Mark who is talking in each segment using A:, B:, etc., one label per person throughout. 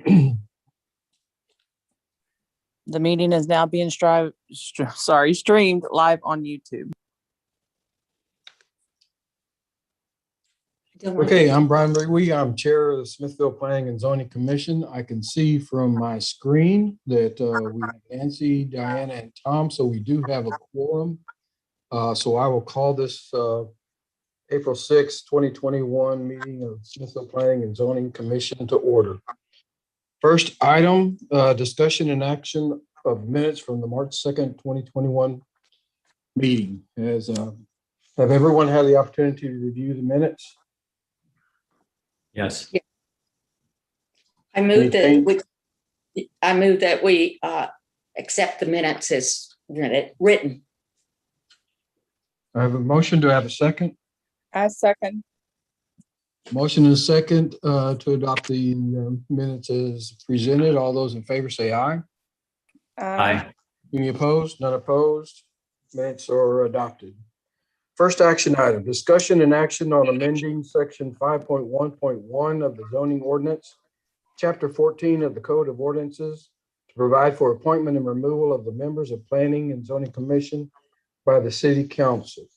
A: The meeting is now being streamed live on YouTube.
B: Okay, I'm Brian McWee. I'm Chair of the Smithville Planning and Zoning Commission. I can see from my screen that we have Nancy, Diana, and Tom, so we do have a quorum. So I will call this April 6, 2021 meeting of Smithville Planning and Zoning Commission to order. First item, discussion and action of minutes from the March 2nd, 2021 meeting. Have everyone had the opportunity to review the minutes?
C: Yes.
D: I move that we accept the minutes as written.
B: I have a motion. Do I have a second?
A: I second.
B: Motion is second to adopt the minutes as presented. All those in favor say aye.
C: Aye.
B: Any opposed? None opposed. Minutes are adopted. First action item, discussion and action on amending section 5.1.1 of the zoning ordinance, chapter 14 of the Code of Ordinances to provide for appointment and removal of the members of Planning and Zoning Commission by the City Council.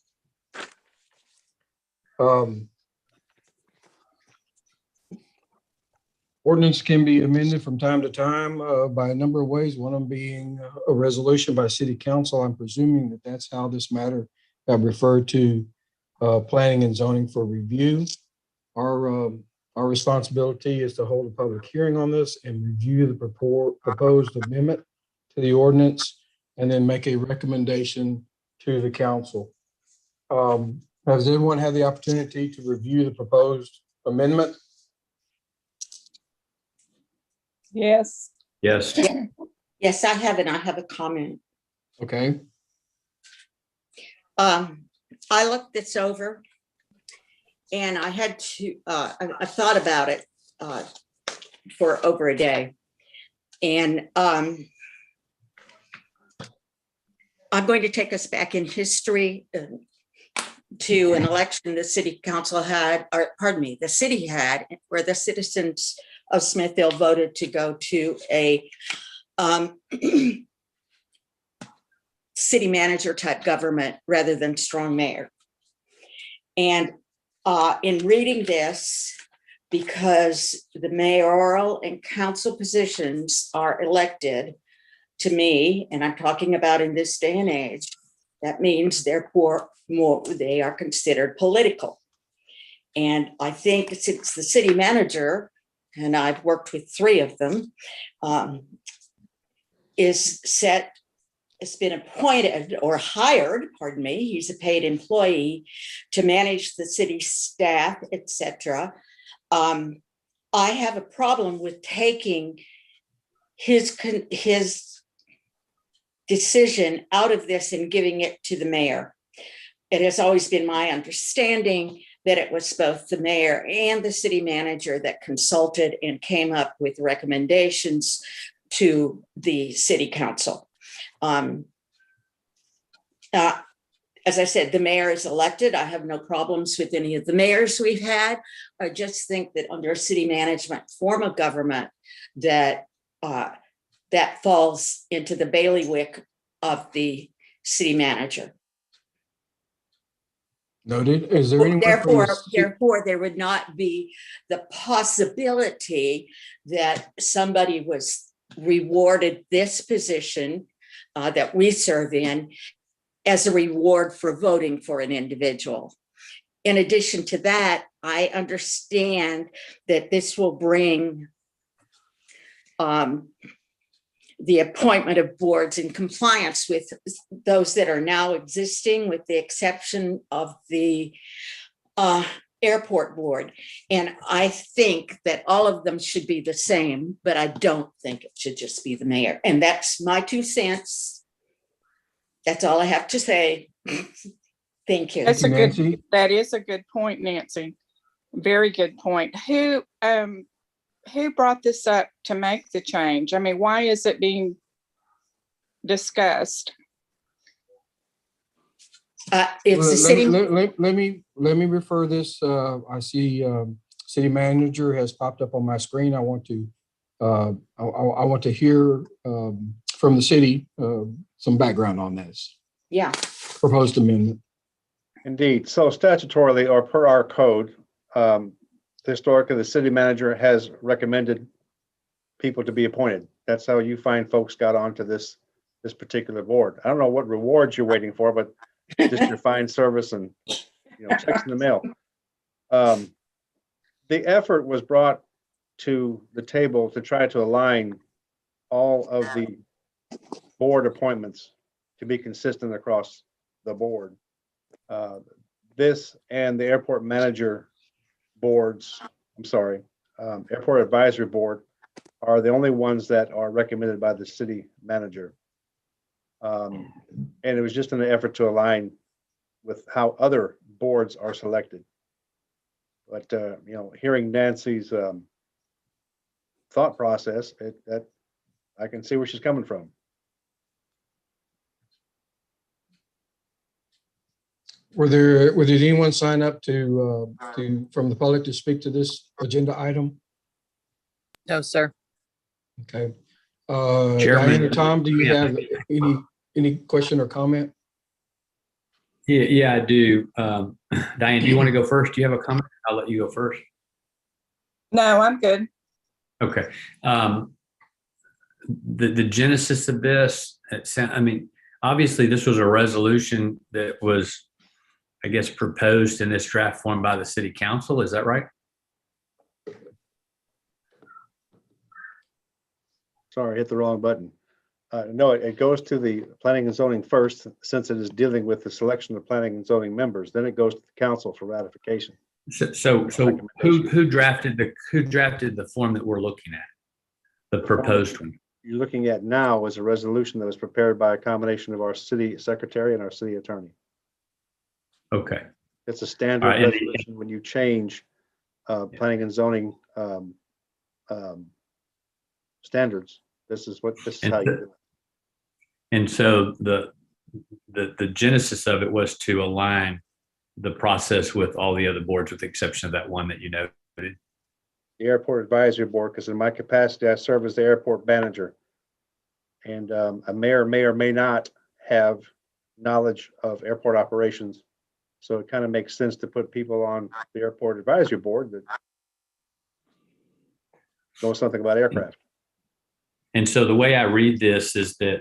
B: Ordinance can be amended from time to time by a number of ways, one of them being a resolution by City Council. I'm presuming that that's how this matter got referred to Planning and Zoning for review. Our responsibility is to hold a public hearing on this and review the proposed amendment to the ordinance and then make a recommendation to the council. Has everyone had the opportunity to review the proposed amendment?
A: Yes.
C: Yes.
D: Yes, I have, and I have a comment.
B: Okay.
D: I looked this over and I had to, I thought about it for over a day. And I'm going to take us back in history to an election the city council had, or pardon me, the city had, where the citizens of Smithville voted to go to a city manager type government rather than strong mayor. And in reading this, because the mayoral and council positions are elected, to me, and I'm talking about in this day and age, that means therefore they are considered political. And I think since the city manager, and I've worked with 3 of them, has been appointed or hired, pardon me, he's a paid employee to manage the city staff, etc. I have a problem with taking his decision out of this and giving it to the mayor. It has always been my understanding that it was both the mayor and the city manager that consulted and came up with recommendations to the city council. As I said, the mayor is elected. I have no problems with any of the mayors we've had. I just think that under a city management form of government, that that falls into the bailiwick of the city manager.
B: Noted. Is there any?
D: Therefore, there would not be the possibility that somebody was rewarded this position that we serve in as a reward for voting for an individual. In addition to that, I understand that this will bring the appointment of boards in compliance with those that are now existing, with the exception of the airport board. And I think that all of them should be the same, but I don't think it should just be the mayor. And that's my 2 cents. That's all I have to say. Thank you.
A: That is a good point, Nancy. Very good point. Who brought this up to make the change? I mean, why is it being discussed?
D: It's the city.
B: Let me refer this. I see city manager has popped up on my screen. I want to I want to hear from the city some background on this
D: Yeah,
B: proposed amendment.
C: Indeed. So statutorily or per our code, historically, the city manager has recommended people to be appointed. That's how you find folks got onto this particular board. I don't know what rewards you're waiting for, but just your fine service and, checks in the mail. The effort was brought to the table to try to align all of the board appointments to be consistent across the board. This and the airport manager boards, airport advisory board are the only ones that are recommended by the city manager. And it was just in an effort to align with how other boards are selected. But, hearing Nancy's thought process, that I can see where she's coming from.
B: Did anyone sign up from the public to speak to this agenda item?
E: No, sir.
B: Okay.
F: Chairman.
B: Diane or Tom, do you
F: Yeah.
B: have any question or comment?
F: Yeah, I do. Diane, do you want to go first? Do you have a comment? I'll let you go first.
A: No, I'm good.
F: Okay. The genesis of this, obviously this was a resolution that was, I guess, proposed in this draft form by the city council. Is that right?
C: Sorry, hit the wrong button. No, it goes to the planning and zoning first, since it is dealing with the selection of planning and zoning members. Then it goes to the council for ratification.
F: So who drafted the form that we're looking at? The proposed one.
C: You're looking at now is a resolution that was prepared by a combination of our city secretary and our city attorney.
F: Okay.
C: It's a standard resolution when you change planning and zoning standards. This is how you do it.
F: And so the genesis of it was to align the process with all the other boards, with the exception of that one that you noted.
C: The airport advisory board, because in my capacity, I serve as the airport manager. And a mayor may or may not have knowledge of airport operations. So it kind of makes sense to put people on the airport advisory board that know something about aircraft.
F: And so the way I read this is that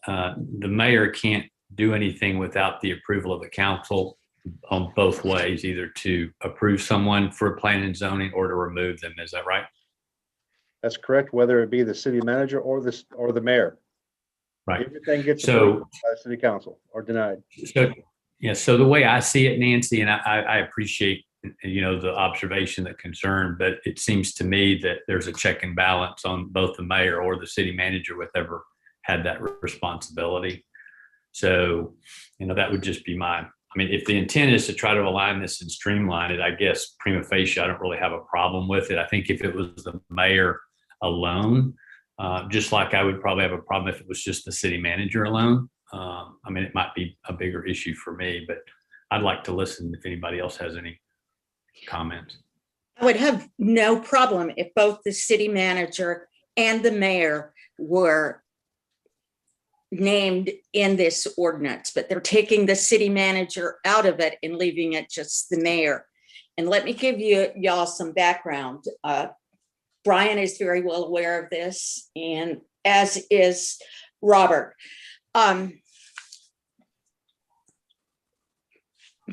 F: the mayor can't do anything without the approval of the council on both ways, either to approve someone for planning and zoning or to remove them. Is that right?
C: That's correct, whether it be the city manager or the mayor.
F: Right.
C: Everything gets
F: So-
C: approved by the city council or denied.
F: So the way I see it, Nancy, and I appreciate, the observation, the concern, but it seems to me that there's a check and balance on both the mayor or the city manager, whoever had that responsibility. So, that would just be if the intent is to try to align this and streamline it, I guess prima facie, I don't really have a problem with it. I think if it was the mayor alone, just like I would probably have a problem if it was just the city manager alone. It might be a bigger issue for me, but I'd like to listen if anybody else has any comments.
D: I would have no problem if both the city manager and the mayor were named in this ordinance, but they're taking the city manager out of it and leaving it just the mayor. And let me give y'all some background. Brian is very well aware of this, and as is Robert.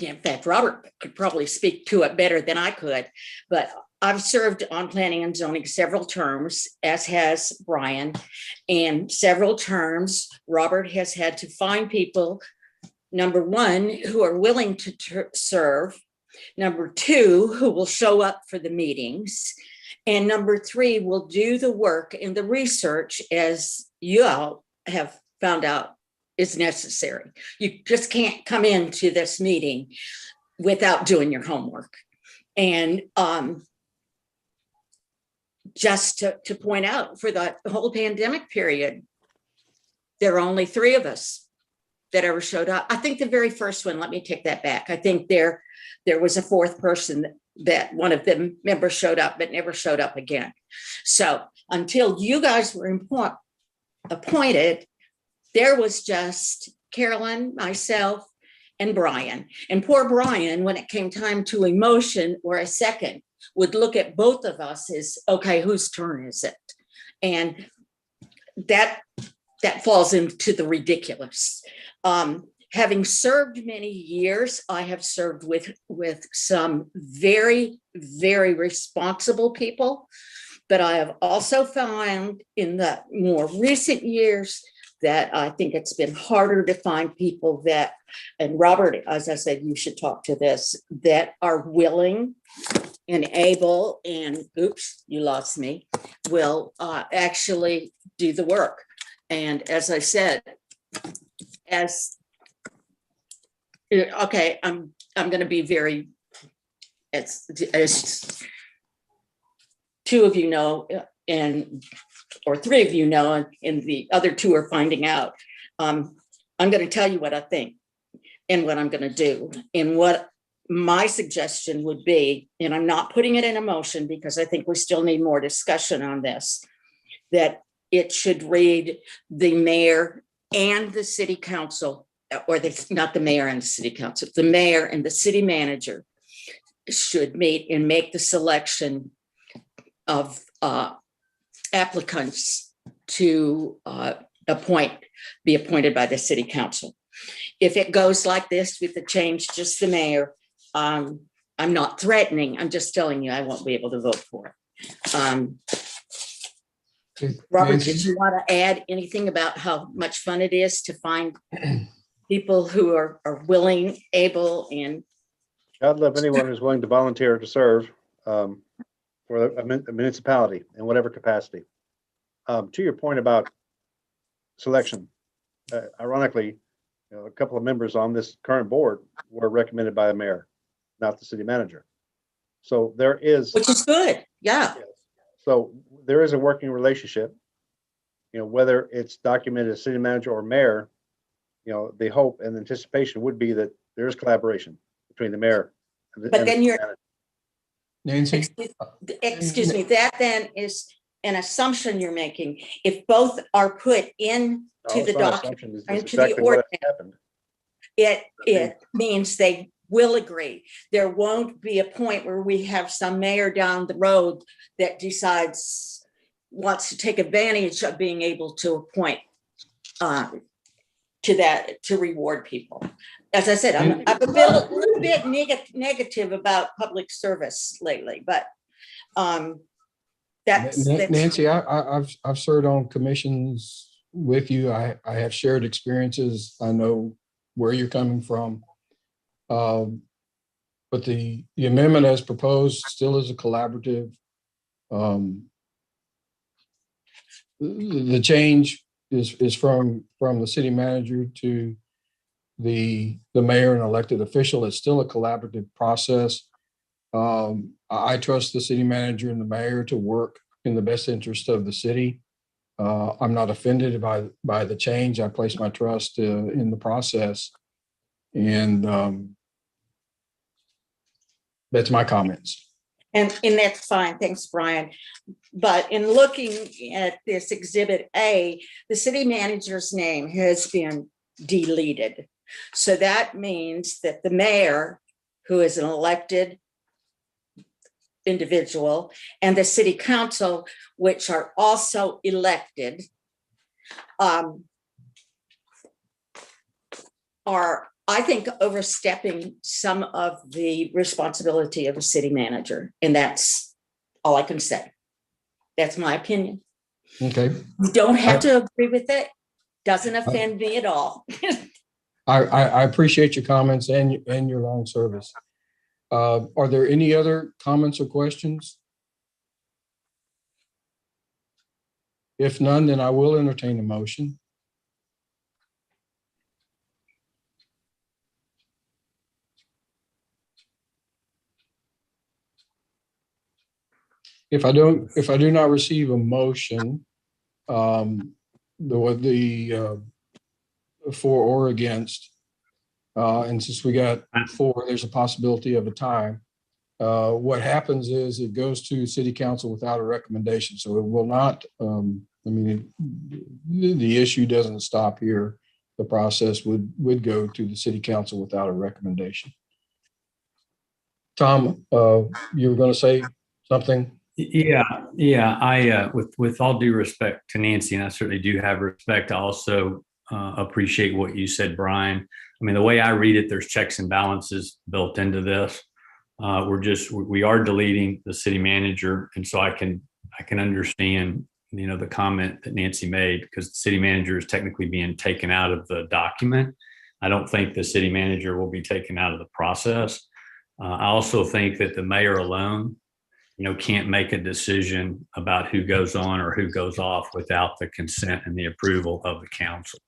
D: In fact, Robert could probably speak to it better than I could, but I've served on planning and zoning several terms, as has Brian, and several terms, Robert has had to find people, number one, who are willing to serve, number two, who will show up for the meetings, and number three, will do the work and the research, as you all have found out is necessary. You just can't come into this meeting without doing your homework. And just to point out, for the whole pandemic period, there are only 3 of us that ever showed up. I think the very first one, let me take that back. I think there was a 4th person that one of the members showed up but never showed up again. So until you guys were appointed, there was just Carolyn, myself, and Brian. And poor Brian, when it came time to a motion or a second, would look at both of us as, okay, whose turn is it? And that falls into the ridiculous. Having served many years, I have served with some very, very responsible people, but I have also found in the more recent years that I think it's been harder to find people that, and Robert, as I said, you should talk to this, that are willing and able, and oops, you lost me, will actually do the work. And as I said, okay, I'm going to be very, as two of you know, or three of you know, and the other two are finding out. I'm going to tell you what I think and what I'm going to do, and what my suggestion would be, and I'm not putting it in a motion because I think we still need more discussion on this, that it should read the mayor and the city council, or not the mayor and the city council, the mayor and the city manager should meet and make the selection of applicants to be appointed by the city council. If it goes like this with the change, just the mayor, I'm not threatening, I'm just telling you I won't be able to vote for it. Robert, did you want to add anything about how much fun it is to find people who are willing, able, and
C: God love anyone who's willing to volunteer to serve for a municipality in whatever capacity. To your point about selection, ironically, a couple of members on this current board were recommended by the mayor, not the city manager. So there is,
D: which is good, yeah.
C: So there is a working relationship. Whether it's documented as city manager or mayor, the hope and anticipation would be that there is collaboration between the mayor and
D: But then you're,
B: Nancy?
D: excuse me, that then is an assumption you're making. If both are put into the document, into the ordinance, it means they will agree. There won't be a point where we have some mayor down the road that wants to take advantage of being able to appoint to reward people. As I said, I'm a little bit negative about public service lately, but that's
B: Nancy, I've served on commissions with you. I have shared experiences. I know where you're coming from. But the amendment as proposed still is a collaborative. The change is from the city manager to the mayor and elected official. It's still a collaborative process. I trust the city manager and the mayor to work in the best interest of the city. I'm not offended by the change. I place my trust in the process, and that's my comments.
D: And that's fine. Thanks, Brian. But in looking at this Exhibit A, the city manager's name has been deleted. So that means that the mayor, who is an elected individual, and the city council, which are also elected, are, I think, overstepping some of the responsibility of a city manager. And that's all I can say. That's my opinion.
B: Okay.
D: You don't have to agree with it. Doesn't offend me at all.
B: I appreciate your comments and your long service. Are there any other comments or questions? If none, then I will entertain a motion. If I do not receive a motion, the for or against, and since we got 4, there's a possibility of a tie. what happens is it goes to city council without a recommendation. So it will not, the issue doesn't stop here. The process would go to the city council without a recommendation. Tom, you were going to say something?
F: Yeah. I, with all due respect to Nancy, and I certainly do have respect, I also appreciate what you said, Brian. I mean, the way I read it, there's checks and balances built into this. We are deleting the city manager, and so I can understand, the comment that Nancy made, because the city manager is technically being taken out of the document. I don't think the city manager will be taken out of the process. I also think that the mayor alone, can't make a decision about who goes on or who goes off without the consent and the approval of the council.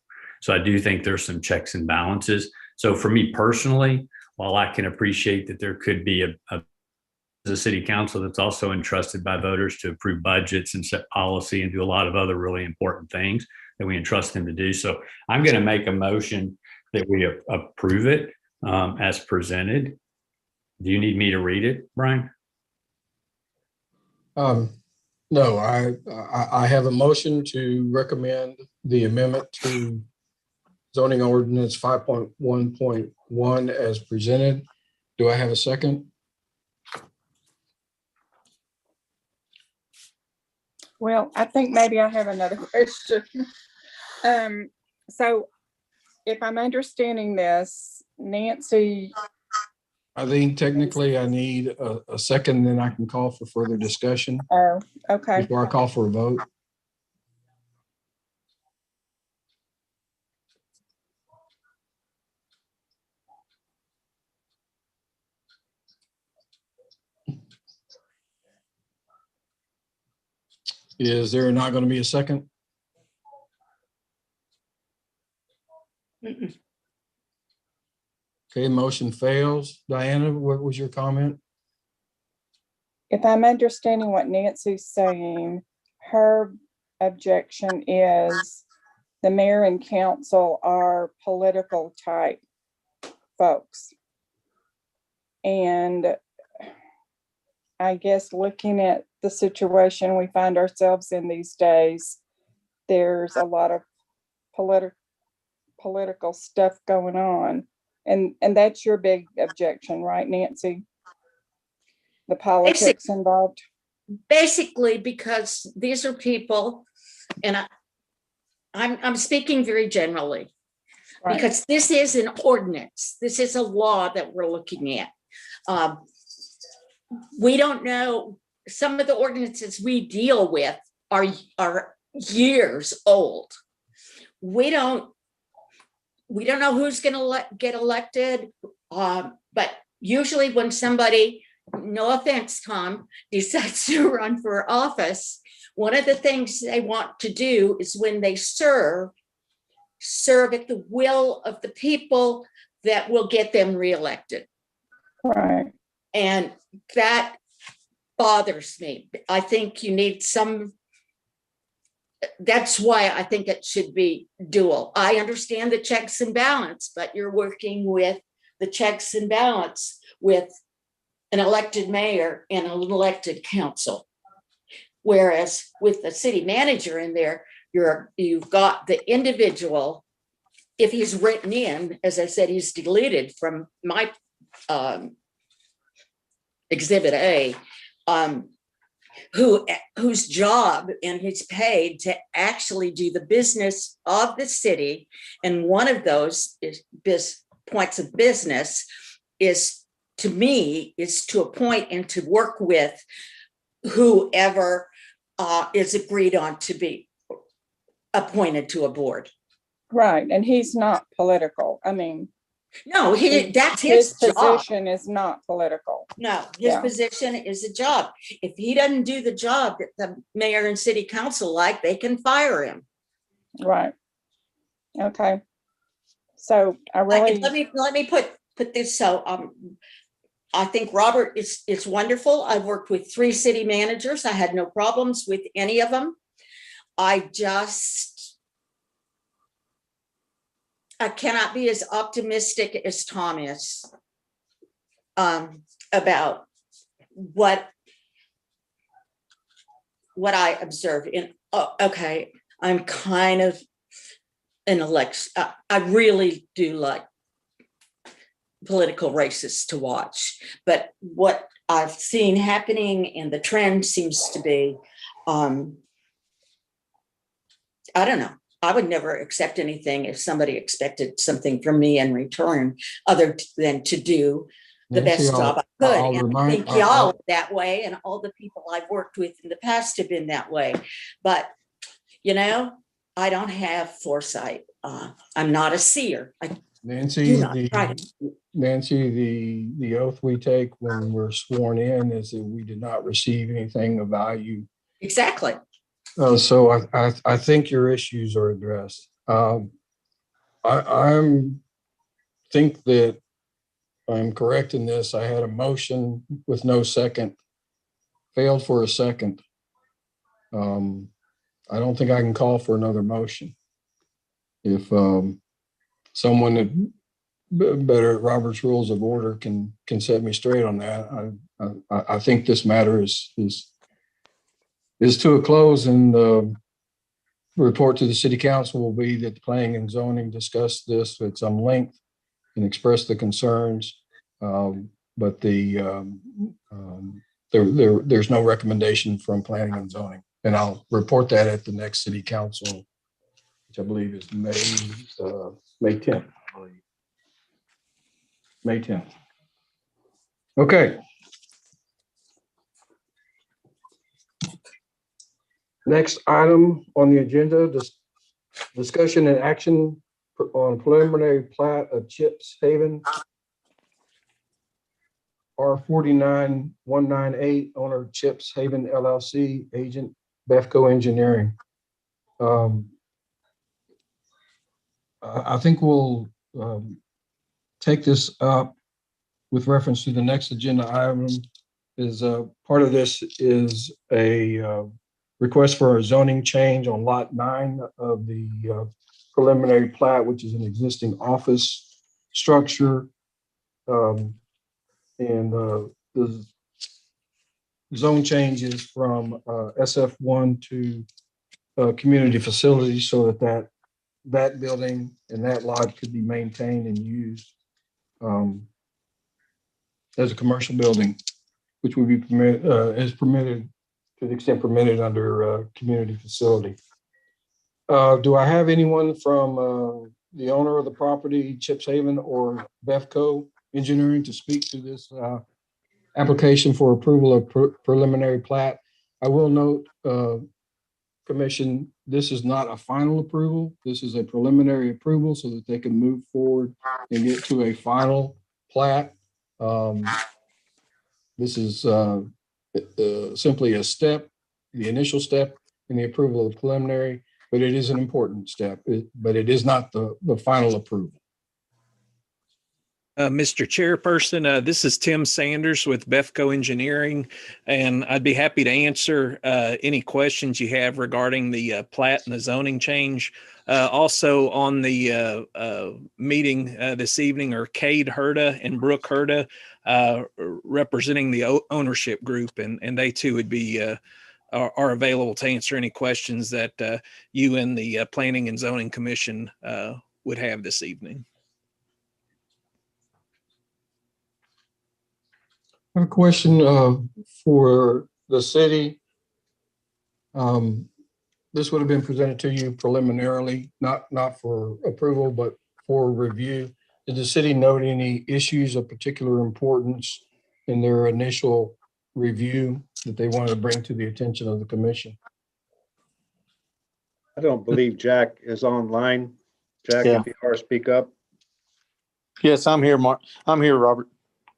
F: So I do think there's some checks and balances. So for me personally, while I can appreciate that there could be a city council that's also entrusted by voters to approve budgets and set policy and do a lot of other really important things that we entrust them to do. So I'm going to make a motion that we approve it as presented. Do you need me to read it, Brian?
B: No, I have a motion to recommend the amendment to zoning ordinance 5.1.1 as presented. Do I have a second?
A: Well, I think maybe I have another question. So if I'm understanding this, Nancy,
B: I think technically I need a second, then I can call for further discussion
A: oh, okay.
B: before I call for a vote. Is there not going to be a second?
D: Mm-mm.
B: Okay, motion fails. Diana, what was your comment?
A: If I'm understanding what Nancy's saying, her objection is the mayor and council are political type folks. And I guess looking at the situation we find ourselves in these days, there's a lot of political stuff going on. And that's your big objection, right, Nancy? The politics involved?
D: Basically, because these are people, and I'm speaking very generally,
A: Right.
D: because this is an ordinance. This is a law that we're looking at. We don't know, some of the ordinances we deal with are years old. We don't know who's going to get elected, but usually when somebody, no offense, Tom, decides to run for office, one of the things they want to do is when they serve at the will of the people that will get them reelected.
A: Right.
D: And that bothers me. I think you need that's why I think it should be dual. I understand the checks and balance, but you're working with the checks and balance with an elected mayor and an elected council. Whereas with the city manager in there, you've got the individual. If he's written in, as I said, he's deleted from my Exhibit A, whose job and he's paid to actually do the business of the city. And one of those points of business is, to me, is to appoint and to work with whoever is agreed on to be appointed to a board.
A: Right. And he's not political. I mean,
D: no, that's his job.
A: Position is not political.
D: No, his position is a job. If he doesn't do the job that the mayor and city council like, they can fire him.
A: Right. Okay. So I really
D: let me put this. So I think Robert is wonderful. I've worked with 3 city managers. I had no problems with any of them. I cannot be as optimistic as Tom is about what I observe in, oh, okay, I'm kind of an election. I really do like political races to watch, but what I've seen happening and the trend seems to be, I don't know. I would never accept anything if somebody expected something from me in return other than to do the
B: Nancy,
D: best job I could.
B: I'll
D: And I
B: remind-
D: think y'all are that way, and all the people I've worked with in the past have been that way. But, you know, I don't have foresight. I'm not a seer. I
B: Nancy,
D: do not try to.
B: the oath we take when we're sworn in is that we did not receive anything of value.
D: Exactly.
B: So I think your issues are addressed. I'm think that I'm correct in this. I had a motion with no second, failed for a second. I don't think I can call for another motion. If someone that better at Robert's Rules of Order can set me straight on that, I think this matter is to a close, and the report to the city council will be that the planning and zoning discussed this at some length and expressed the concerns. But there's no recommendation from planning and zoning. And I'll report that at the next city council, which I believe is May 10th, I believe. May 10th. Okay. Next item on the agenda, discussion and action on preliminary plat of Chips Haven, R49198, owner Chips Haven LLC, agent Befco Engineering. I think we'll take this up with reference to the next agenda item. Is part of this is a request for a zoning change on lot 9 of the preliminary plat, which is an existing office structure. And the zone changes from SF1 to community facilities so that building and that lot could be maintained and used as a commercial building, which would be permitted to the extent permitted under community facility. Do I have anyone from the owner of the property, Chips Haven or Befco Engineering, to speak to this application for approval of preliminary plat? I will note, Commission, this is not a final approval. This is a preliminary approval so that they can move forward and get to a final plat. This is simply a step, the initial step in the approval of the preliminary, but it is an important step, but it is not the final approval.
G: Mr. Chairperson, this is Tim Sanders with Befco Engineering, and I'd be happy to answer any questions you have regarding the plat and the zoning change. Also on the meeting this evening are Cade Herda and Brooke Herda, representing the ownership group, and they too would be are available to answer any questions that you and the Planning and Zoning Commission would have this evening.
B: I have a question for the city. This would have been presented to you preliminarily, not for approval, but for review. Did the city note any issues of particular importance in their initial review that they wanted to bring to the attention of the commission?
C: I don't believe Jack is online. Jack,
H: Yeah.
C: if you are, speak up.
H: Yes, I'm here, Mark. I'm here, Robert.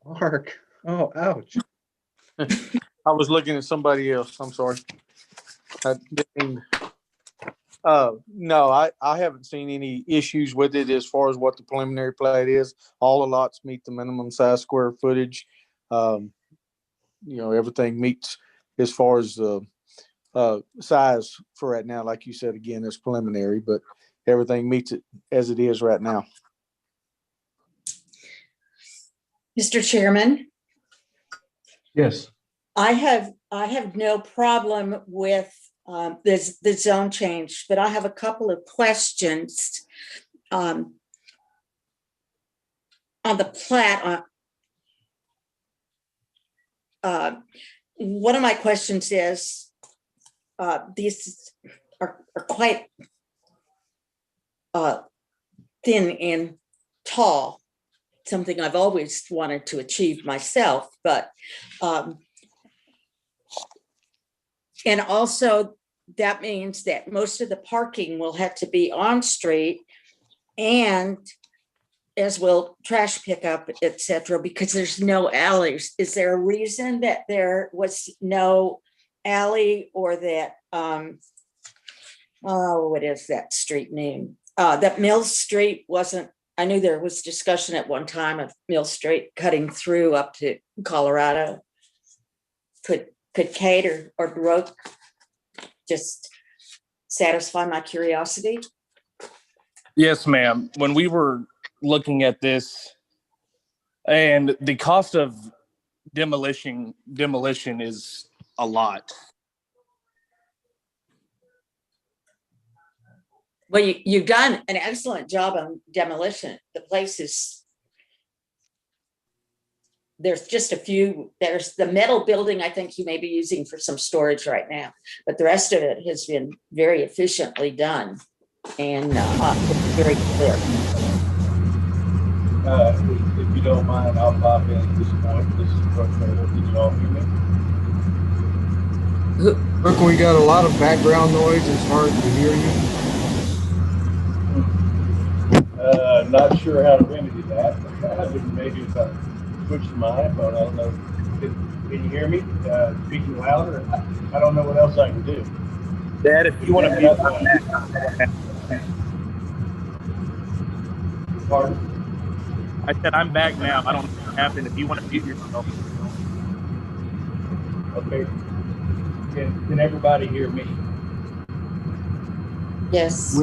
C: Mark, oh, ouch.
H: I was looking at somebody else. I'm sorry. No, I haven't seen any issues with it as far as what the preliminary plat is. All the lots meet the minimum size square footage. Everything meets as far as the size for right now. Like you said, again, it's preliminary, but everything meets it as it is right now.
D: Mr. Chairman,
B: Yes.
D: I have no problem with the zone change, but I have a couple of questions on the plat. One of my questions is, these are quite thin and tall, something I've always wanted to achieve myself, but and also that means that most of the parking will have to be on street, and as will trash pickup, et cetera, because there's no alleys. Is there a reason that there was no alley, or that, what is that street name? That Mill Street wasn't, I knew there was discussion at one time of Mill Street cutting through up to Colorado. Could Kate or Brooke just satisfy my curiosity?
I: Yes, ma'am. When we were looking at this, and the cost of demolition is a lot.
D: Well, you've done an excellent job on demolition. The place is, there's just a few, there's the metal building I think you may be using for some storage right now, but the rest of it has been very efficiently done and very clear.
J: If you don't mind, I'll pop in at this point. This is Brooke Taylor. Can you all hear me?
B: Look, we got a lot of background noise. It's hard to hear you.
J: Not sure how to remedy that. Maybe if I switch to my iPhone, I don't know. Can you hear me? Speaking louder? I don't know what else I can do.
I: Dad, if you want to mute,
J: Pardon?
I: I said I'm back now. I don't know what happened. If you want to mute yourself.
J: Okay. Can everybody hear me?
D: Yes.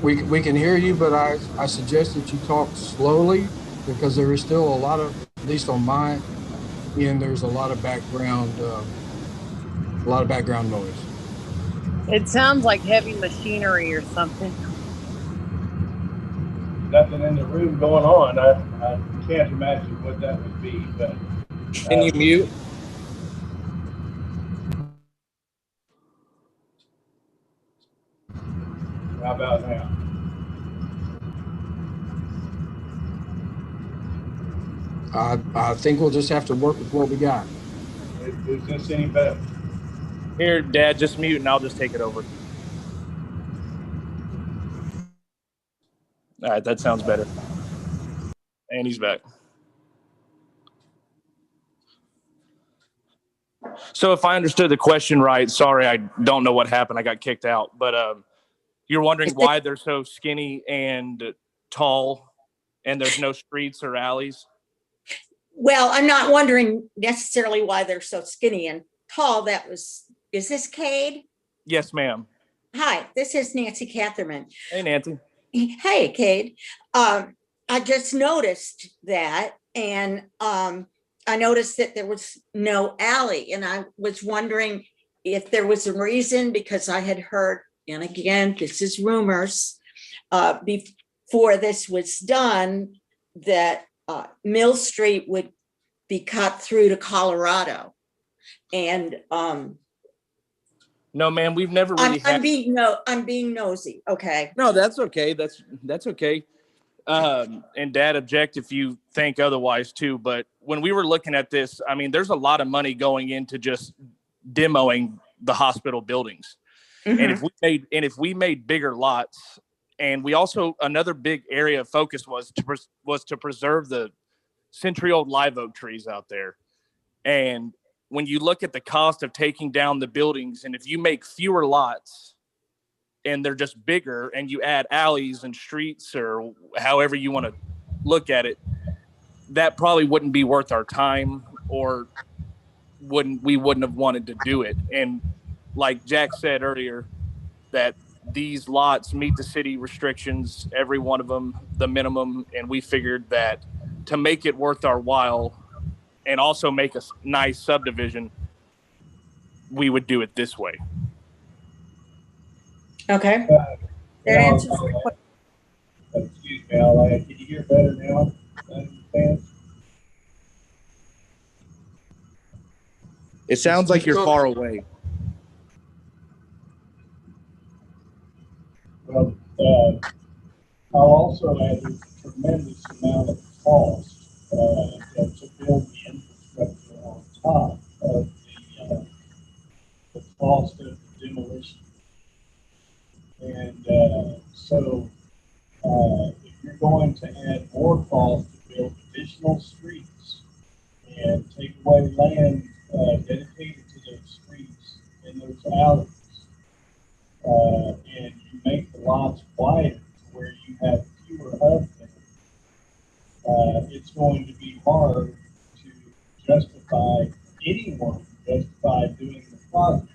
B: We can hear you, but I suggest that you talk slowly, because there is still a lot of, at least on my end, there's a lot of background noise.
E: It sounds like heavy machinery or something.
J: Nothing in the room going on. I can't imagine what that would be, but
I: Can you mute?
J: how about now?
B: I think we'll just have to work with what we got.
J: Is this any better?
I: Here, Dad, just mute and I'll just take it over. All right, that sounds better. And he's back. So if I understood the question right, sorry, I don't know what happened. I got kicked out. But you're wondering why they're so skinny and tall and there's no streets or alleys?
D: Well, I'm not wondering necessarily why they're so skinny and tall. Is this Cade?
I: Yes, ma'am.
D: Hi, this is Nancy Catherman.
I: Hey, Nancy.
D: Hey, Cade. I just noticed that, and I noticed that there was no alley, and I was wondering if there was a reason, because I had heard, and again, this is rumors, before this was done, that Mill Street would be cut through to Colorado. And
I: No, ma'am, we've never really
D: I'm being nosy. Okay.
I: No, that's okay. That's okay. And Dad, object if you think otherwise too. But when we were looking at this, I mean, there's a lot of money going into just demoing the hospital buildings.
D: Mm-hmm.
I: And if we made bigger lots, and we also, another big area of focus was to preserve the century-old live oak trees out there. And when you look at the cost of taking down the buildings, and if you make fewer lots and they're just bigger, and you add alleys and streets or however you want to look at it, that probably wouldn't be worth our time, or we wouldn't have wanted to do it. And like Jack said earlier, that these lots meet the city restrictions, every one of them, the minimum. And we figured that to make it worth our while and also make a nice subdivision, we would do it this way.
D: Okay. That
J: Now,
D: answers the question.
J: excuse me, I'll add, can you hear better now? Understand?
I: It sounds like you're far away.
J: Well, I'll also add there's a tremendous amount of cost to build the infrastructure on top of the cost of the demolition. And so if you're going to add more cost to build additional streets and take away land dedicated to those streets and those alleys, and you make the lots wider to where you have fewer of them, it's going to be hard to justify anyone justify doing the project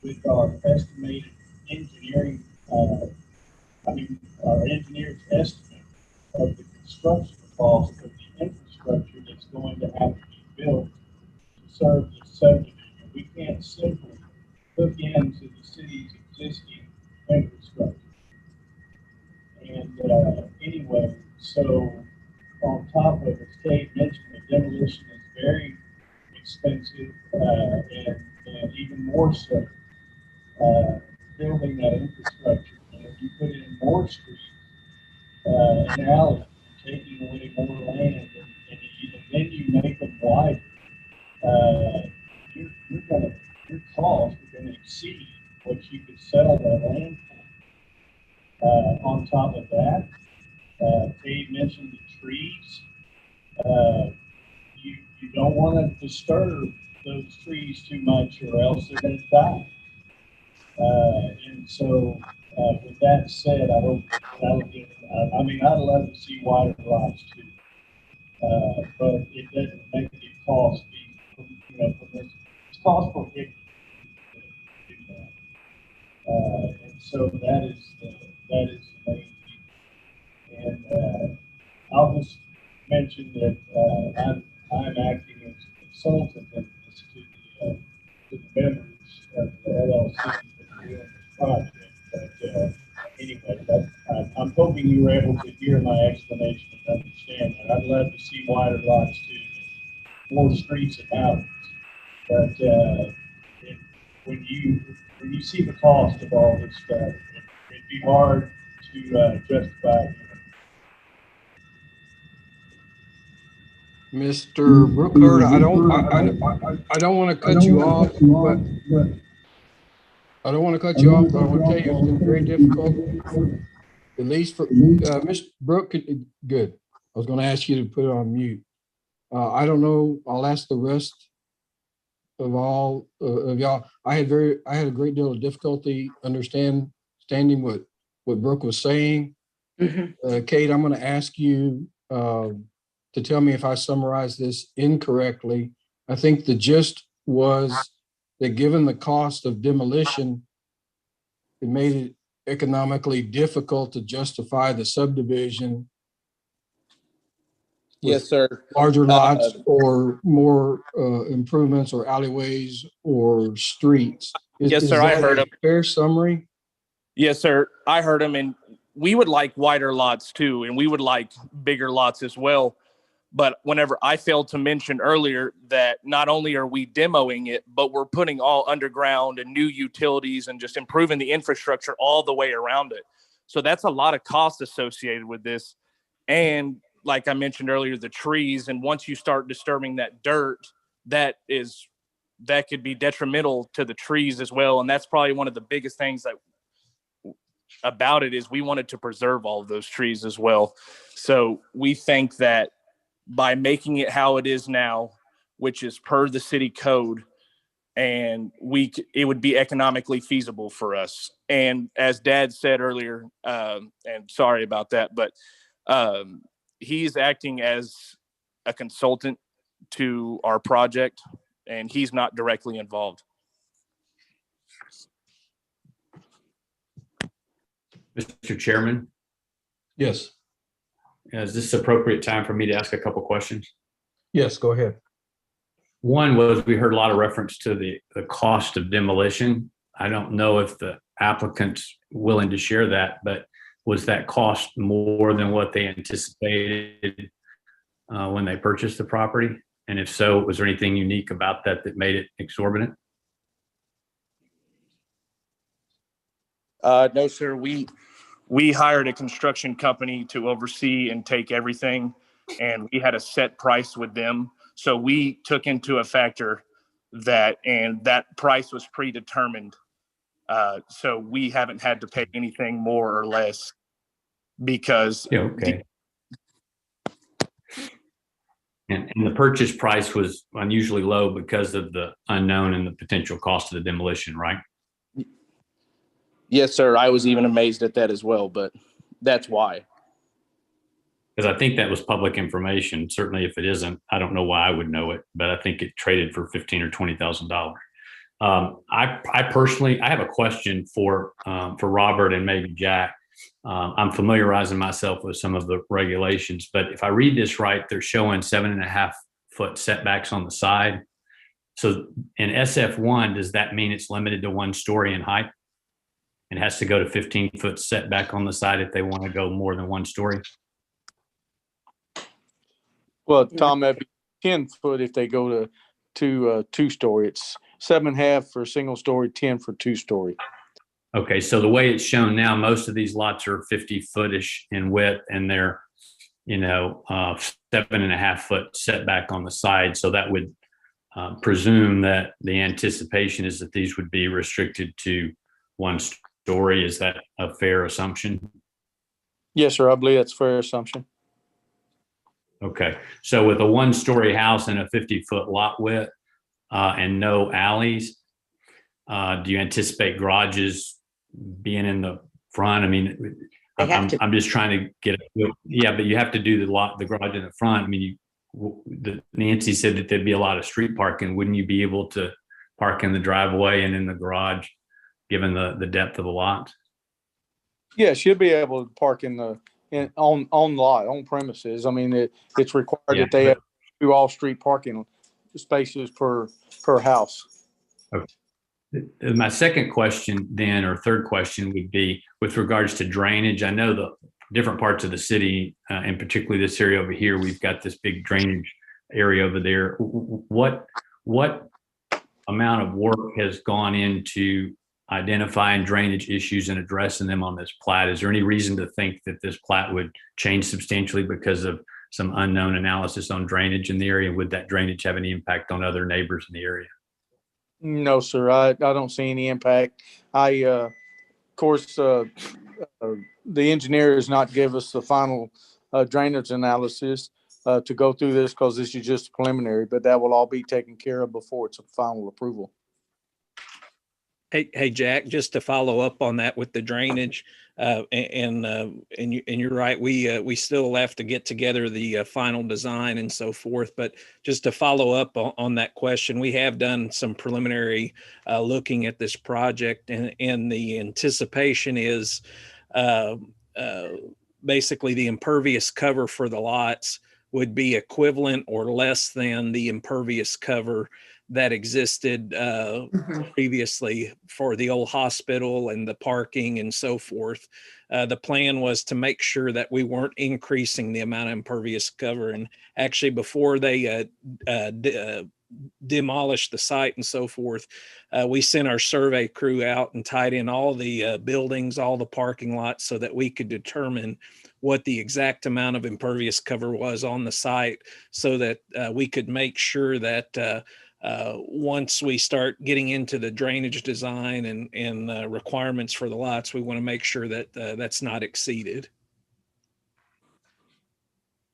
J: with our estimated engineering, our engineer's estimate of the construction cost of the infrastructure that's going to have to be built to serve the subdivision. We can't simply hook into the city's existing infrastructure. And anyway, so on top of it, Kate mentioned the demolition is very expensive, and even more so, building that infrastructure. And if you put in more streets and alleys, taking away more land, and then you make them wider, your costs are gonna exceed what you could sell that land for. On top of that, Kate mentioned the trees. You don't want to disturb those trees too much, or else they're going to die. And so, with that said, I hope that'll give. I mean, I'd love to see wider lots too, but it doesn't make it cost. From this, it's cost prohibitive to do that. And so that is the main thing. And I'll just mention that I'm acting as a consultant in this to the members of the LLC that are doing this project. But anyway, I'm hoping you were able to hear my explanation and understand that. I'd love to see wider lots too, more streets and alleys. But when you see the cost of all this stuff, it'd be hard to justify.
B: Mr. Brookhart, I don't want to cut you off, but I don't want to cut you off, but I want to tell you it's been very difficult, at least for Mr. Brooke. Good. I was going to ask you to put it on mute. I don't know. I'll ask the rest of all of y'all. I had a great deal of difficulty understanding what Brooke was saying.
D: Mm-hmm.
B: Kate, I'm going to ask you to tell me if I summarized this incorrectly. I think the gist was that given the cost of demolition, it made it economically difficult to justify the subdivision.
I: Yes, sir.
B: Larger lots or more improvements or alleyways or streets.
I: Yes, sir. I heard him.
B: Fair summary?
I: Yes, sir. I heard him, and we would like wider lots too, and we would like bigger lots as well. But whenever I failed to mention earlier that not only are we demoing it, but we're putting all underground and new utilities and just improving the infrastructure all the way around it. So that's a lot of cost associated with this. And like I mentioned earlier, the trees, and once you start disturbing that dirt, that could be detrimental to the trees as well. And that's probably one of the biggest things that about it is we wanted to preserve all of those trees as well. So we think that by making it how it is now, which is per the city code, and it would be economically feasible for us. And as Dad said earlier, and sorry about that, but he's acting as a consultant to our project, and he's not directly involved.
F: Mr. Chairman,
B: Yes.
F: is this appropriate time for me to ask a couple questions?
B: Yes, go ahead.
F: One was we heard a lot of reference to the cost of demolition. I don't know if the applicant's willing to share that, but was that cost more than what they anticipated when they purchased the property? And if so, was there anything unique about that that made it exorbitant?
I: No, sir. We hired a construction company to oversee and take everything, and we had a set price with them. So we took into a factor that, and that price was predetermined. So we haven't had to pay anything more or less because
F: Yeah, okay. And the purchase price was unusually low because of the unknown and the potential cost of the demolition, right?
I: yes, sir. I was even amazed at that as well, but that's why.
F: Because I think that was public information. Certainly, if it isn't, I don't know why I would know it, but I think it traded for $15,000 or $20,000. I personally, I have a question for Robert and maybe Jack. I'm familiarizing myself with some of the regulations, but if I read this right, they're showing 7.5-foot setbacks on the side. So in SF1, does that mean it's limited to 1 story in height? It has to go to 15-foot setback on the side if they want to go more than 1 story?
H: Well, Tom, that'd be 10 foot if they go to 2 story. It's 7.5 for single story, 10 for 2 story.
F: Okay, so the way it's shown now, most of these lots are 50-footish in width, and they're 7.5-foot setback on the side. So that would presume that the anticipation is that these would be restricted to 1 story. Is that a fair assumption?
H: Yes, sir. I believe that's a fair assumption.
F: Okay, so with a 1-story house and a 50-foot lot width and no alleys, do you anticipate garages being in the front? I mean, I'm just trying to get it. Yeah, but you have to do the garage in the front. I mean, Nancy said that there'd be a lot of street parking. Wouldn't you be able to park in the driveway and in the garage, given the depth of the lot?
H: Yes, you'll be able to park on lot, on premises. I mean, it's required that they have 2 off-street parking spaces per house.
F: Okay. My second question then, or third question, would be with regards to drainage. I know the different parts of the city, and particularly this area over here, we've got this big drainage area over there. What amount of work has gone into identifying drainage issues and addressing them on this plat? Is there any reason to think that this plat would change substantially because of some unknown analysis on drainage in the area? Would that drainage have any impact on other neighbors in the area?
H: No, sir. I don't see any impact. Of course, the engineer has not give us the final drainage analysis to go through this because this is just preliminary, but that will all be taken care of before it's a final approval.
G: Hey, Jack, just to follow up on that with the drainage, and you're right. We still have to get together the final design and so forth. But just to follow up on that question, we have done some preliminary looking at this project, and the anticipation is basically the impervious cover for the lots would be equivalent or less than the impervious cover that existed previously for the old hospital and the parking and so forth. The plan was to make sure that we weren't increasing the amount of impervious cover. And actually, before they demolished the site and so forth, we sent our survey crew out and tied in all the buildings, all the parking lots, so that we could determine what the exact amount of impervious cover was on the site, so that we could make sure that once we start getting into the drainage design and requirements for the lots, we want to make sure that that's not exceeded.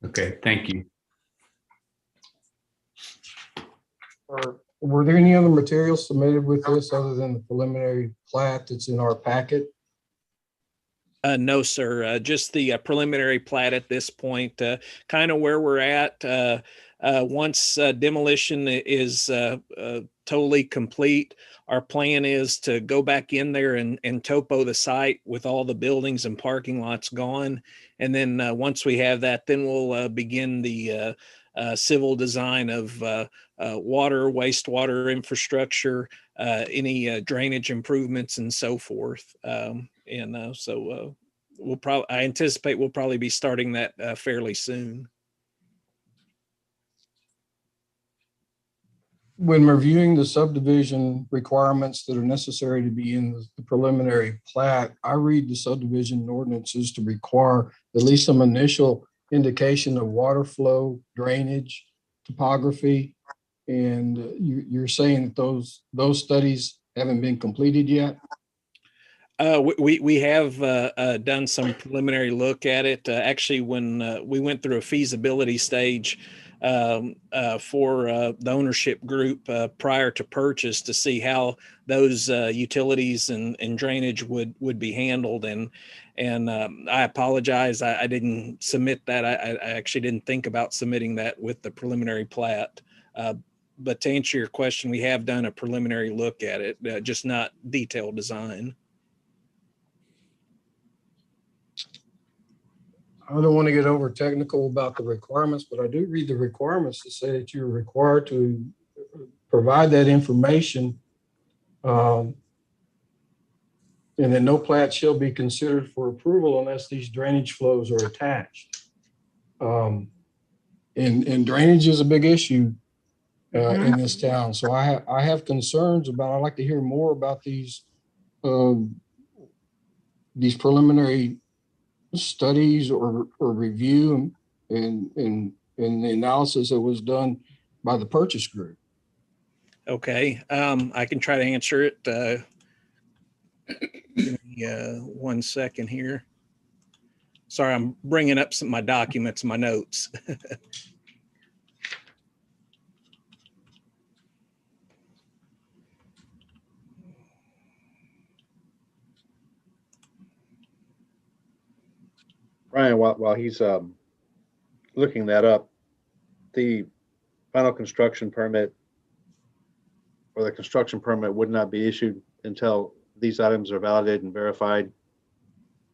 F: Okay, thank you.
B: Were there any other materials submitted with this other than the preliminary plat that's in our packet?
G: No, sir. Just the preliminary plat at this point, kind of where we're at. Once demolition is totally complete, our plan is to go back in there and topo the site with all the buildings and parking lots gone. And then once we have that, then we'll begin the civil design of water, wastewater infrastructure, any drainage improvements and so forth. I anticipate we'll probably be starting that fairly soon.
B: When reviewing the subdivision requirements that are necessary to be in the preliminary plat, I read the subdivision ordinances to require at least some initial indication of water flow, drainage, topography. And you're saying that those studies haven't been completed yet?
G: We have done some preliminary look at it. Actually, when we went through a feasibility stage for the ownership group prior to purchase to see how those utilities and drainage would be handled. And I apologize, I didn't submit that. I actually didn't think about submitting that with the preliminary plat. But to answer your question, we have done a preliminary look at it, just not detailed design.
B: I don't want to get over technical about the requirements, but I do read the requirements to say that you're required to provide that information, and that no plat shall be considered for approval unless these drainage flows are attached. And drainage is a big issue in this town. So I have concerns about, I'd like to hear more about these preliminary studies or review and the analysis that was done by the purchase group.
G: Okay, I can try to answer it. Give me 1 second here. Sorry, I'm bringing up some of my documents, my notes.
C: Brian, while he's looking that up, the final construction permit or the construction permit would not be issued until these items are validated and verified.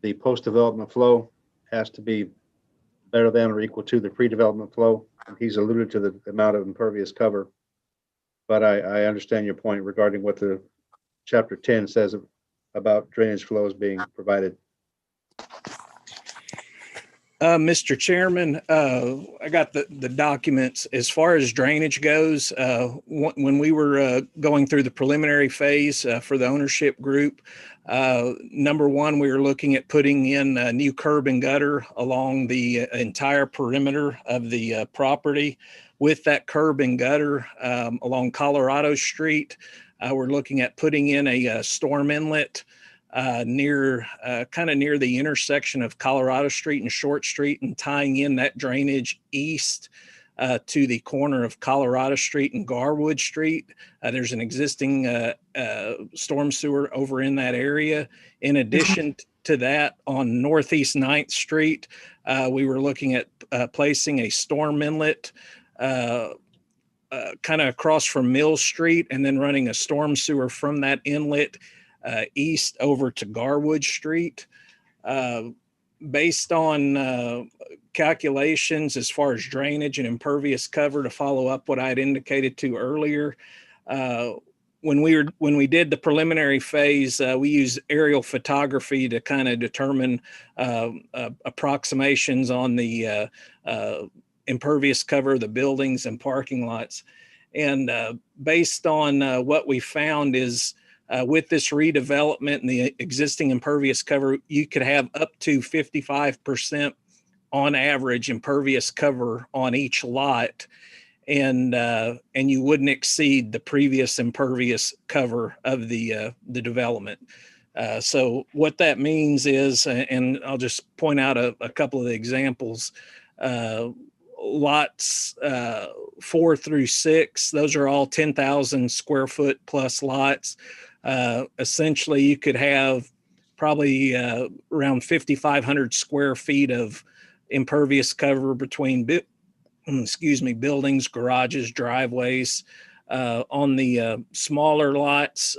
C: The post-development flow has to be better than or equal to the pre-development flow. He's alluded to the amount of impervious cover, but I understand your point regarding what the chapter 10 says about drainage flows being provided.
G: Mr. Chairman, I got the documents. As far as drainage goes, when we were going through the preliminary phase for the ownership group, number one, we were looking at putting in a new curb and gutter along the entire perimeter of the property. With that curb and gutter along Colorado Street, we're looking at putting in a storm inlet near the intersection of Colorado Street and Short Street, and tying in that drainage east to the corner of Colorado Street and Garwood Street. There's an existing storm sewer over in that area. In addition to that, on Northeast 9th Street, we were looking at placing a storm inlet kind of across from Mill Street, and then running a storm sewer from that inlet east over to Garwood Street. Based on calculations as far as drainage and impervious cover, to follow up what I had indicated to earlier, when we did the preliminary phase, we used aerial photography to kind of determine approximations on the impervious cover of the buildings and parking lots. And based on what we found is with this redevelopment and the existing impervious cover, you could have up to 55% on average impervious cover on each lot, and you wouldn't exceed the previous impervious cover of the development. So what that means is, and I'll just point out a couple of the examples. Lots 4 through 6, those are all 10,000 square foot plus lots. Essentially, you could have probably around 5,500 square feet of impervious cover between buildings, garages, driveways. On the smaller lots,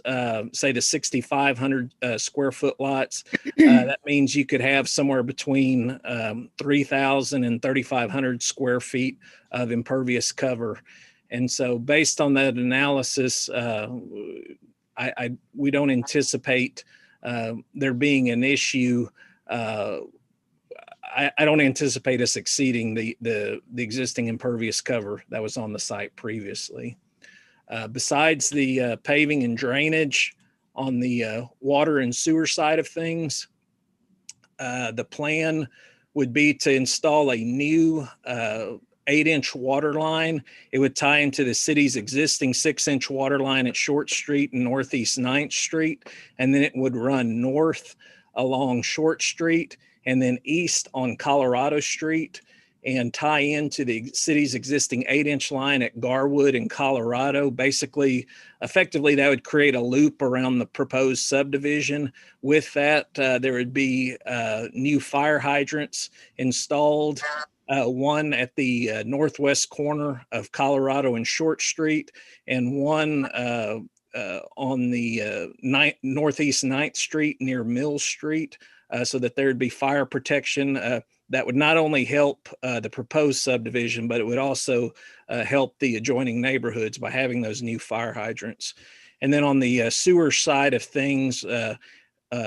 G: say the 6,500 square foot lots, that means you could have somewhere between 3,000 and 3,500 square feet of impervious cover. And so based on that analysis, we don't anticipate there being an issue. I don't anticipate us exceeding the existing impervious cover that was on the site previously. Besides the paving and drainage on the water and sewer side of things, the plan would be to install a new 8-inch water line. It would tie into the city's existing 6-inch water line at Short Street and Northeast 9th Street, and then it would run north along Short Street and then east on Colorado Street and tie into the city's existing 8-inch line at Garwood in Colorado. Basically, effectively, that would create a loop around the proposed subdivision. With that, there would be new fire hydrants installed, one at the northwest corner of Colorado and Short Street, and one on the Northeast 9th Street near Mill Street, so that there would be fire protection. That would not only help the proposed subdivision, but it would also help the adjoining neighborhoods by having those new fire hydrants. And then on the sewer side of things,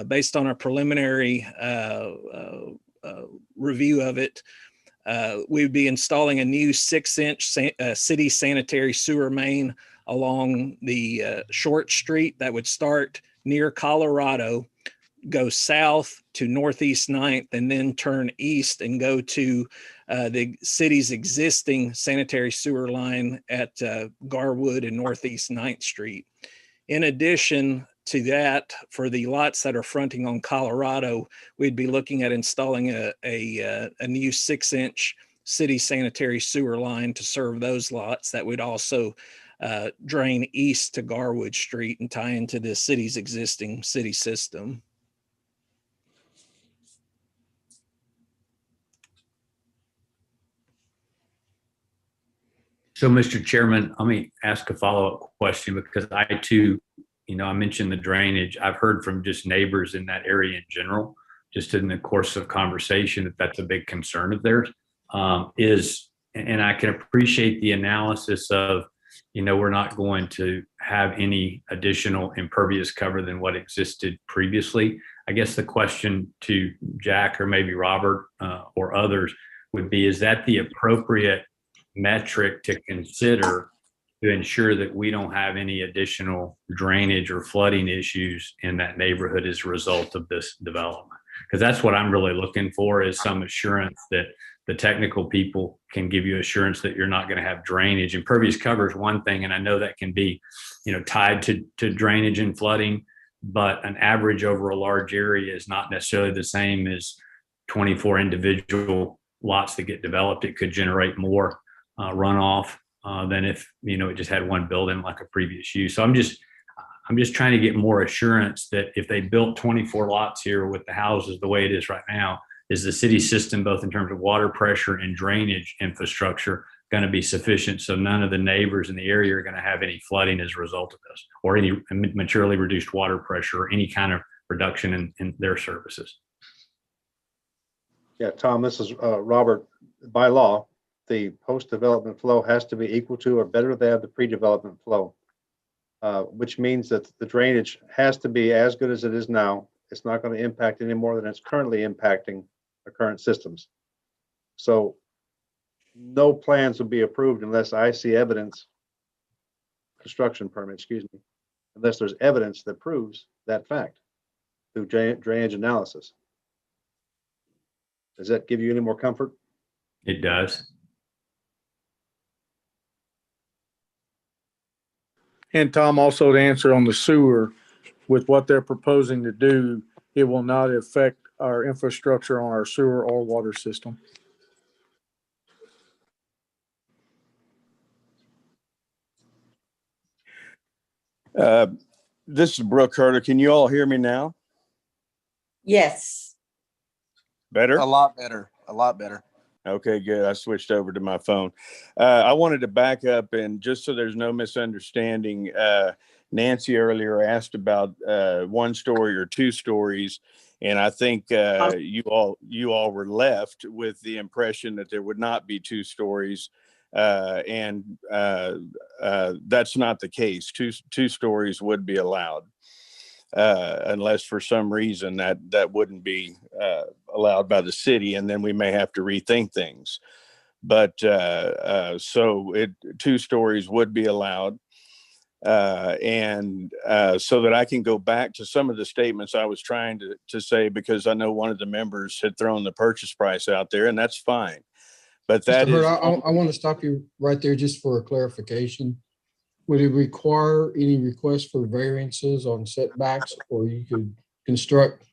G: based on our preliminary review of it, we would be installing a new 6-inch city sanitary sewer main along the Short Street that would start near Colorado, go south to Northeast 9th, and then turn east and go to the city's existing sanitary sewer line at Garwood and Northeast 9th Street. In addition to that, for the lots that are fronting on Colorado, we'd be looking at installing a new 6-inch city sanitary sewer line to serve those lots that would also drain east to Garwood Street and tie into the city's existing city system.
F: So, Mr. Chairman, let me ask a follow-up question, because I too, I mentioned the drainage. I've heard from just neighbors in that area in general, just in the course of conversation, that that's a big concern of theirs. And I can appreciate the analysis of, we're not going to have any additional impervious cover than what existed previously. I guess the question to Jack or maybe Robert or others would be, is that the appropriate metric to consider to ensure that we don't have any additional drainage or flooding issues in that neighborhood as a result of this development? Because that's what I'm really looking for, is some assurance that the technical people can give you assurance that you're not going to have drainage. Impervious cover is one thing, and I know that can be, tied to drainage and flooding, but an average over a large area is not necessarily the same as 24 individual lots that get developed. It could generate more runoff than if it just had one building like a previous use. So I'm just trying to get more assurance that if they built 24 lots here with the houses the way it is right now, is the city system, both in terms of water pressure and drainage infrastructure, going to be sufficient so none of the neighbors in the area are going to have any flooding as a result of this, or any materially reduced water pressure, or any kind of reduction in their services?
C: Yeah, Tom, this is Robert. By law, the post-development flow has to be equal to or better than the pre-development flow, which means that the drainage has to be as good as it is now. It's not going to impact any more than it's currently impacting the current systems. So no plans will be approved unless I see evidence, construction permit, excuse me, unless there's evidence that proves that fact through drainage analysis. Does that give you any more comfort?
F: It does.
H: And Tom, also to answer on the sewer, with what they're proposing to do, it will not affect our infrastructure on our sewer or water system.
K: This is Brooke Herter. Can you all hear me now?
D: Yes.
K: Better?
L: A lot better. A lot better.
K: Okay, good. I switched over to my phone. I wanted to back up, and just so there's no misunderstanding, Nancy earlier asked about one story or two stories, and I think you all were left with the impression that there would not be two stories, and that's not the case. Two stories would be allowed. Unless for some reason that wouldn't be allowed by the city, and then we may have to rethink things. But so two stories would be allowed, and so that I can go back to some of the statements I was trying to say, because I know one of the members had thrown the purchase price out there, and that's fine. But that
B: Mr.
K: is,
B: Hurd, I want to stop you right there just for a clarification. Would it require any request for variances on setbacks, or you could construct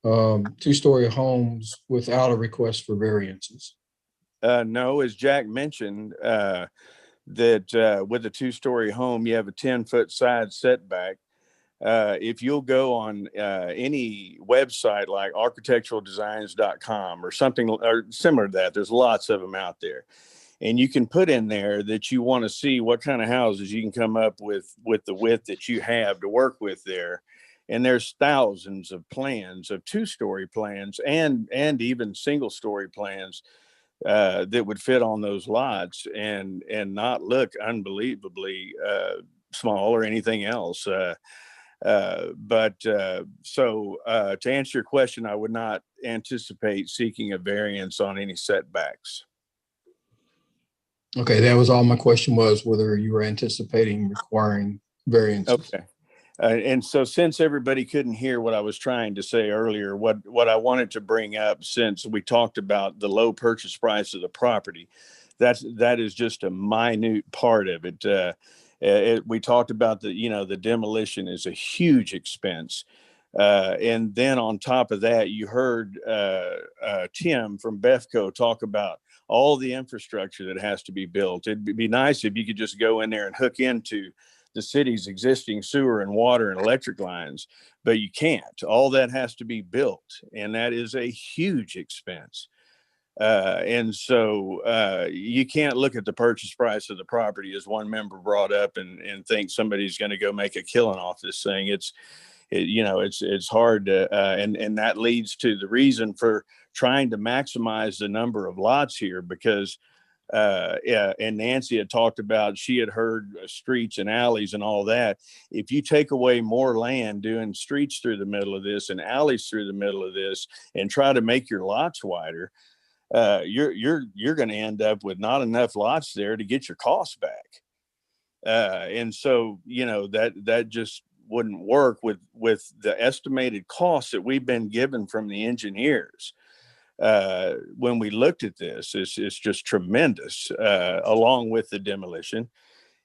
B: two-story homes without a request for variances?
K: no, as Jack mentioned, that with a two-story home, you have a 10-foot side setback. If you'll go on any website like architecturaldesigns.com or something or similar to that, there's lots of them out there. And you can put in there that you want to see what kind of houses you can come up with the width that you have to work with there. And there's thousands of plans of two-story plans and even single-story plans that would fit on those lots and not look unbelievably small or anything else. So to answer your question, I would not anticipate seeking a variance on any setbacks.
B: Okay, that was all my question was, whether you were anticipating requiring variances.
K: Okay. And so since everybody couldn't hear what I was trying to say earlier, what I wanted to bring up, since we talked about the low purchase price of the property, that is just a minute part of it. We talked about the demolition is a huge expense. And then on top of that, you heard Tim from BEFCO talk about all the infrastructure that has to be built. It'd be nice if you could just go in there and hook into the city's existing sewer and water and electric lines, but you can't. All that has to be built, and that is a huge expense. And so you can't look at the purchase price of the property, as one member brought up, and think somebody's going to go make a killing off this thing. It's hard to, and that leads to the reason for trying to maximize the number of lots here, because and Nancy had talked about, she had heard streets and alleys and all that. If you take away more land doing streets through the middle of this and alleys through the middle of this and try to make your lots wider, you're going to end up with not enough lots there to get your costs back. And so, that just wouldn't work with the estimated costs that we've been given from the engineers. When we looked at this, it's just tremendous, along with the demolition.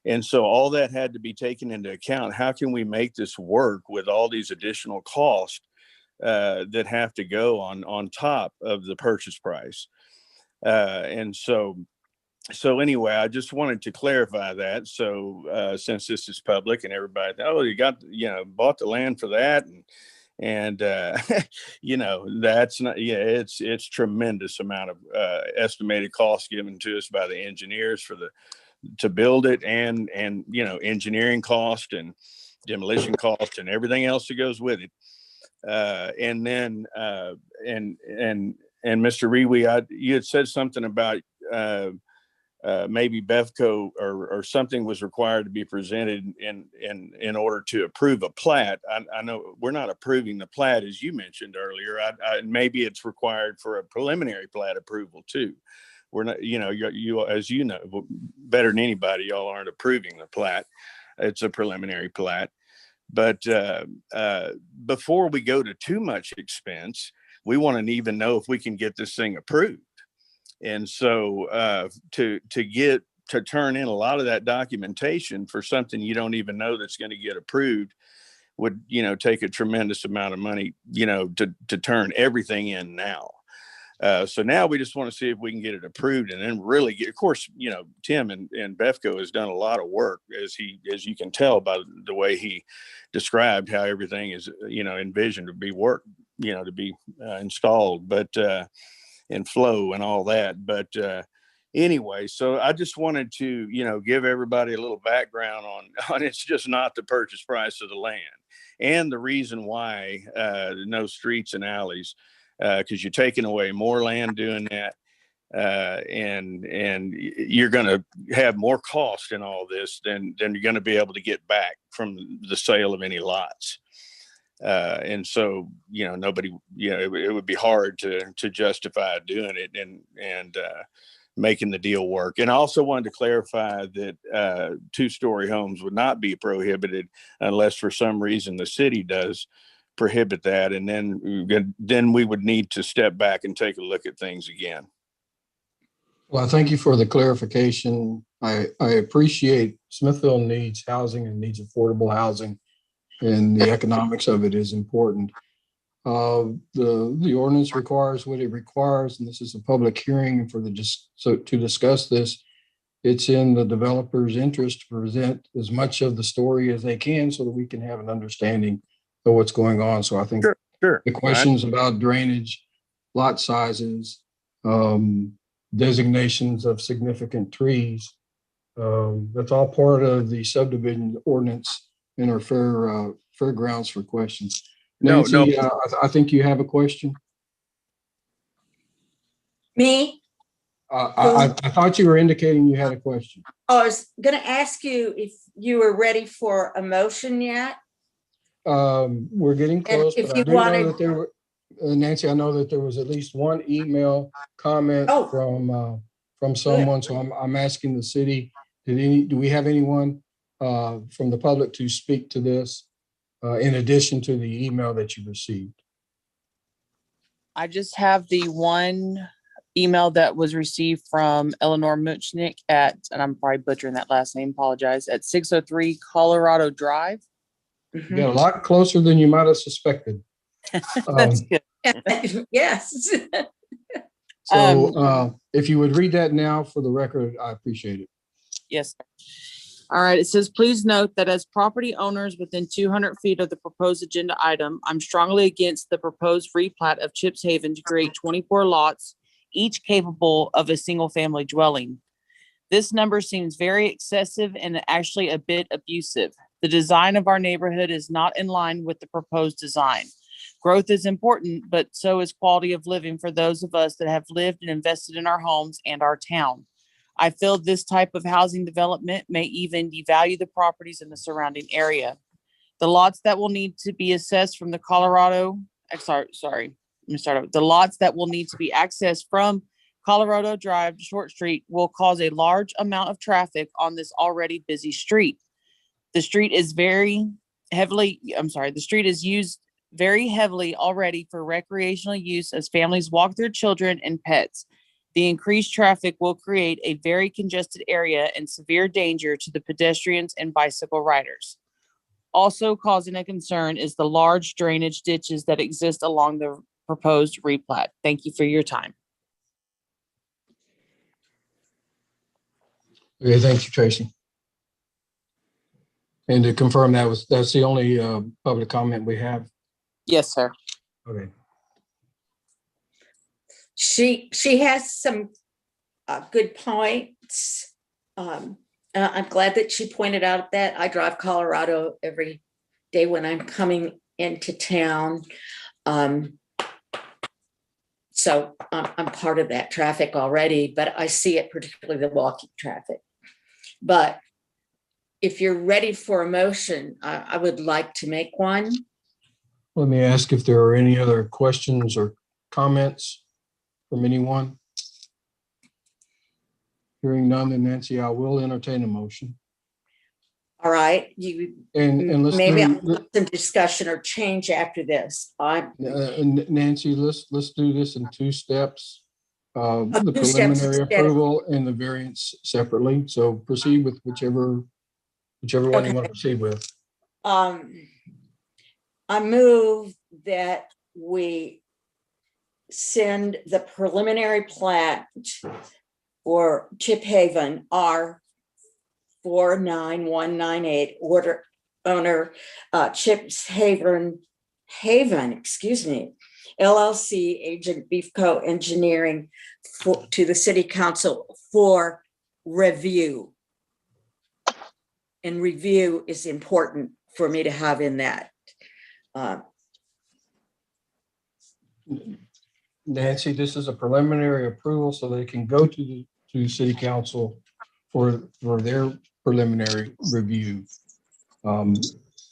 K: And so all that had to be taken into account. How can we make this work with all these additional costs that have to go on top of the purchase price? And so anyway, I just wanted to clarify that. So since this is public and everybody, you got, bought the land for that. And that's not, it's tremendous amount of estimated cost given to us by the engineers to build it, and engineering cost and demolition cost and everything else that goes with it. And then Mr. Rewe, you had said something about maybe BEFCO or something was required to be presented in order to approve a plat. I know we're not approving the plat, as you mentioned earlier. Maybe it's required for a preliminary plat approval too. We're not, you as you know better than anybody, y'all aren't approving the plat. It's a preliminary plat. But before we go to too much expense, we want to even know if we can get this thing approved. And so to turn in a lot of that documentation for something you don't even know that's going to get approved would, take a tremendous amount of money, to turn everything in now. So now we just want to see if we can get it approved, and then really get, of course, Tim and BEFCO has done a lot of work, as you can tell by the way he described how everything is, envisioned to be installed. But and flow and all that. But anyway, so I just wanted to, give everybody a little background on it's just not the purchase price of the land and the reason why no streets and alleys, because you're taking away more land doing that. And you're going to have more cost in all this than you're going to be able to get back from the sale of any lots. And so, nobody, it would be hard to justify doing it and making the deal work. And I also wanted to clarify that 2-story homes would not be prohibited unless for some reason the city does prohibit that. And then we would need to step back and take a look at things again.
B: Well, thank you for the clarification. I appreciate Smithville needs housing and needs affordable housing, and the economics of it is important. The ordinance requires what it requires, and this is a public hearing to discuss this. It's in the developer's interest to present as much of the story as they can so that we can have an understanding of what's going on. So I think
K: Sure.
B: the questions about drainage, lot sizes, designations of significant trees, that's all part of the subdivision ordinance and are fair grounds for questions. Nancy,
K: No.
B: I think you have a question.
D: Me?
B: I thought you were indicating you had a question.
D: I was going to ask you if you were ready for a motion yet.
B: We're getting close,
D: if
B: but I
D: you
B: do know
D: wanted-
B: that there were, Nancy, I know that there was at least one email comment from someone. So I'm asking the city, do we have anyone from the public to speak to this in addition to the email that you received?
E: I just have the one email that was received from Eleanor Muchnick and I'm probably butchering that last name, apologize, at 603 Colorado Drive.
B: You got a lot closer than you might have suspected.
E: That's good.
D: Yes.
B: So if you would read that now for the record, I appreciate it.
E: Yes. All right. It says, please note that as property owners within 200 feet of the proposed agenda item, I'm strongly against the proposed replat of Chips Haven to create 24 lots, each capable of a single family dwelling. This number seems very excessive and actually a bit abusive. The design of our neighborhood is not in line with the proposed design. Growth is important, but so is quality of living for those of us that have lived and invested in our homes and our town. I feel this type of housing development may even devalue the properties in the surrounding area. The lots that will need to be assessed from the Colorado, sorry, let me start over. The lots that will need to be accessed from Colorado Drive to Short Street will cause a large amount of traffic on this already busy street. The street is used very heavily already for recreational use as families walk their children and pets. The increased traffic will create a very congested area and severe danger to the pedestrians and bicycle riders. Also causing a concern is the large drainage ditches that exist along the proposed replat. Thank you for your time.
B: Okay, thank you, Tracy. And to confirm that's the only public comment we have.
E: Yes, sir.
B: Okay.
D: She has some good points. I'm glad that she pointed out that I drive Colorado every day when I'm coming into town. So I'm part of that traffic already, but I see it, particularly the walking traffic. But if you're ready for a motion, I would like to make one.
B: Let me ask if there are any other questions or comments from anyone. Hearing none, then Nancy, I will entertain a motion.
D: All right,
B: And let's
D: maybe I'll have some discussion or change after this.
B: Nancy, let's do this in 2 steps. The
D: 2 steps
B: preliminary approval and the variance separately. So proceed with whichever one you want to proceed with.
D: I move that we send the preliminary plat for Chip Haven R49198 owner Chips Haven Haven, excuse me, LLC agent Beefco Engineering to the city council for review. And review is important for me to have in that.
B: Nancy, this is a preliminary approval, so they can go to the city council for their preliminary review.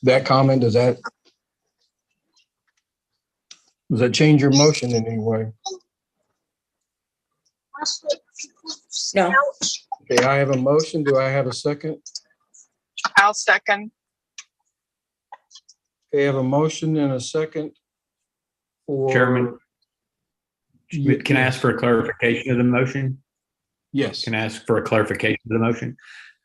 B: That comment, does that change your motion in any way?
D: No,
B: Okay, I have a motion. Do I have a second?
A: I'll second.
B: Okay, I have a motion and a second for.
F: Chairman, can I ask for a clarification of the motion?
B: Yes,
F: Can I ask for a clarification of the motion?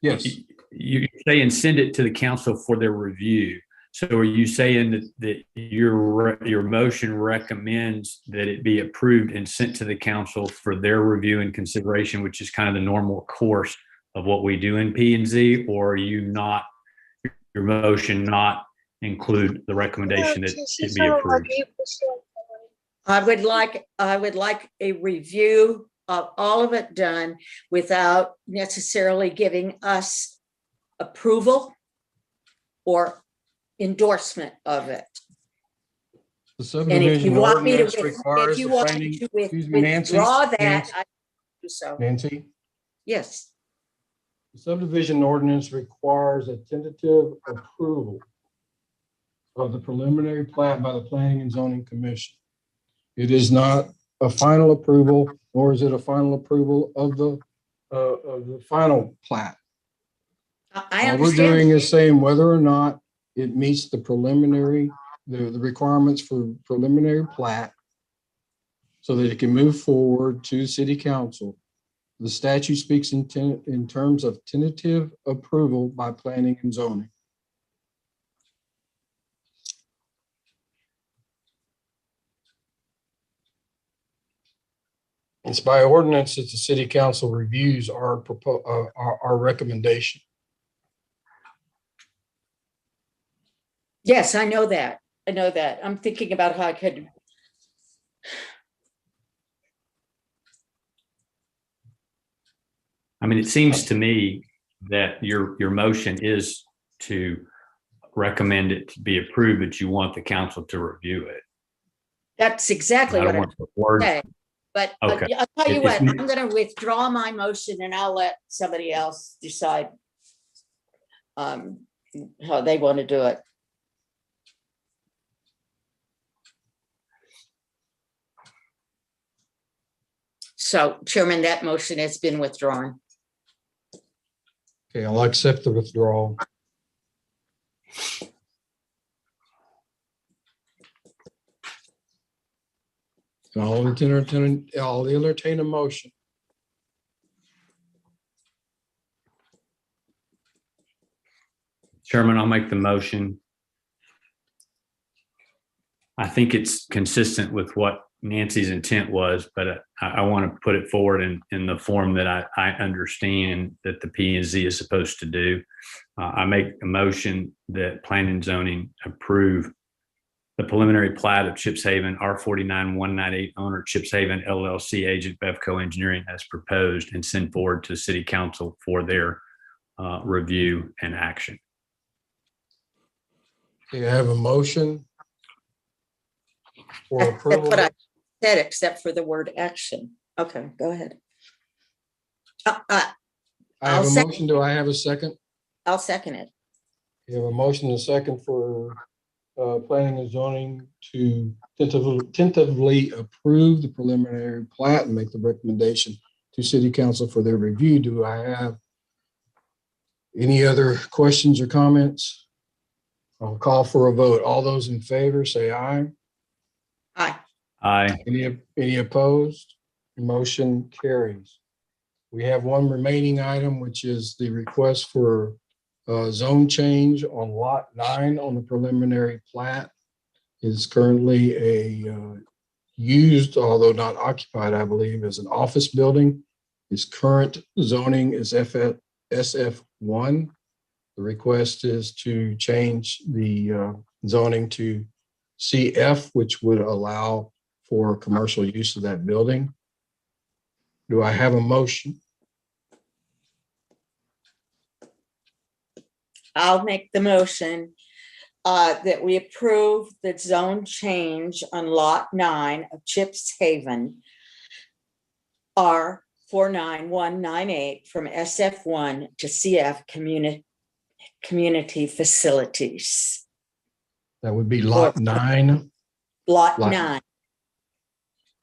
B: yes.
F: You say and send it to the council for their review. So are you saying that your motion recommends that it be approved and sent to the council for their review and consideration, which is kind of the normal course of what we do in P&Z, or are you not, your motion not include the recommendation that it be approved?
D: I would like a review of all of it done without necessarily giving us approval or endorsement of it.
B: The
D: And if you
B: subdivision
D: want me to,
B: ordinance requires the planning. Excuse me, Nancy,
D: withdraw that,
B: Nancy.
D: I do so.
B: Nancy,
D: Yes,
B: the subdivision ordinance requires a tentative approval of the preliminary plat by the Planning and Zoning Commission. It is not a final approval, nor is it a final approval of the final plat.
D: I
B: All we're doing
D: understand.
B: is saying whether or not it meets the preliminary, the requirements for preliminary plat so that it can move forward to city council. The statute speaks in terms of tentative approval by planning and zoning. It's by ordinance that the city council reviews our recommendation.
D: Yes, I know that. I know that. I'm thinking about how I could.
F: I mean, it seems to me that your motion is to recommend it to be approved, but you want the council to review it.
D: That's exactly
F: I
D: what
F: don't
D: I'm
F: want the word.
D: saying. But
F: Okay.
D: I'll tell you
F: It's-
D: what, I'm going to withdraw my motion and I'll let somebody else decide how they want to do it. So Chairman, that motion has been withdrawn.
B: Okay, I'll accept the withdrawal. I'll entertain a motion.
F: Chairman, I'll make the motion. I think it's consistent with what Nancy's intent was, but I want to put it forward in the form that I understand that the P&Z is supposed to do. I make a motion that planning and zoning approve the preliminary plat of Chips Haven R49-198 owner Chips Haven LLC agent Bevco Engineering as proposed and send forward to city council for their review and action.
B: Okay, I have a motion for
D: That's
B: approval.
D: what I said, except for the word action. Okay, go ahead.
B: I have a motion. Do I have a second?
D: I'll second it.
B: You have a motion and a second for planning and zoning to tentatively approve the preliminary plat and make the recommendation to city council for their review. Do I have any other questions or comments? I'll call for a vote. All those in favor say aye.
D: Aye.
F: Aye.
B: Any opposed? Motion carries. We have one remaining item, which is the request for zone change on lot 9 on the preliminary plat. Is currently a used, although not occupied, I believe, as an office building. Its current zoning is SF1. The request is to change the zoning to CF, which would allow for commercial use of that building. Do I have a motion?
D: I'll make the motion that we approve the zone change on lot 9 of Chips Haven, R49198, from SF1 to CF community facilities.
B: That would be lot 9.
D: Lot
B: Lot-
D: 9.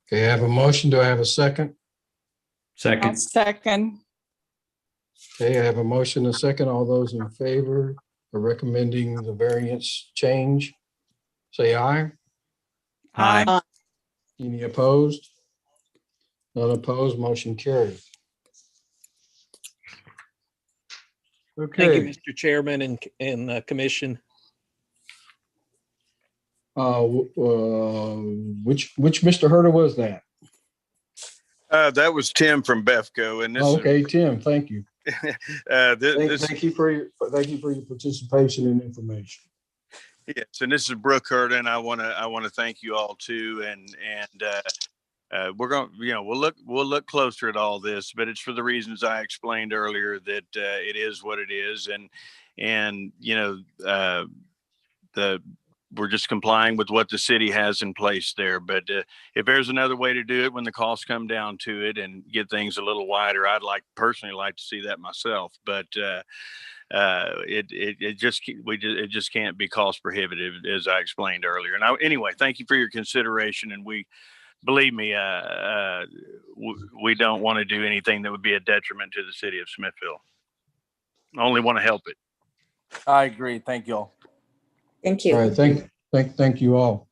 B: Okay, I have a motion. Do I have a second?
A: I'll
F: Second.
A: second.
B: Okay, I have a motion and a second. All those in favor of recommending the variance change, say aye.
F: Aye.
B: Any opposed? None opposed, motion carried.
G: Thank you,
B: Okay,
G: Mr. Chairman and Commission.
B: which Mr. Herter was that?
K: That was Tim from BEFCO, and this
B: Oh, okay, Tim, thank you.
K: this
B: Thank you for your participation and information.
K: yes, and this is Brooke Hurd, and I want to thank you all too, and we're going, we'll look closer at all this, but it's for the reasons I explained earlier that it is what it is, and we're just complying with what the city has in place there. But if there's another way to do it when the costs come down to it and get things a little wider, I'd personally like to see that myself. But it just can't be cost prohibitive, as I explained earlier. And anyway, thank you for your consideration. And believe me, we don't want to do anything that would be a detriment to the city of Smithville. I only want to help it.
I: I agree. Thank you all.
D: Thank
B: All
D: you.
B: right, thank you all.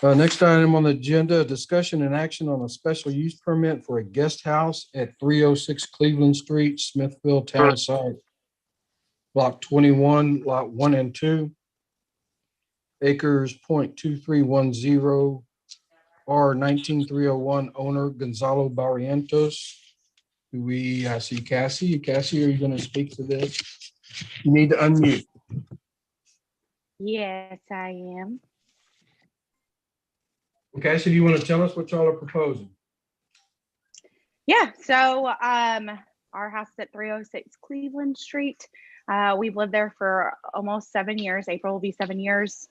B: Next item on the agenda, discussion and action on a special use permit for a guest house at 306 Cleveland Street, Smithville Town Site. Block 21, lot 1 and 2. Acres .2310, R19301, owner Gonzalo Barrientos. I see Cassie. Cassie, are you going to speak to this? You need to unmute.
L: Yes, I am.
B: Okay, so do you want to tell us what y'all are proposing?
L: Yeah, so our house is at 306 Cleveland Street. We've lived there for almost 7 years. April will be 7 years.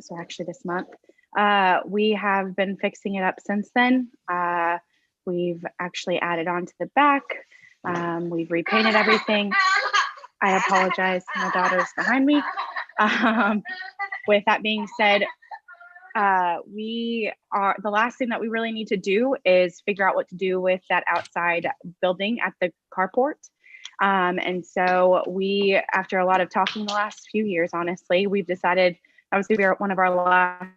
L: So actually this month. We have been fixing it up since then. We've actually added on to the back. We've repainted everything. I apologize, my daughter's behind me. With that being said, the last thing that we really need to do is figure out what to do with that outside building at the carport. And so after a lot of talking the last few years, honestly, we've decided that was going to be one of our last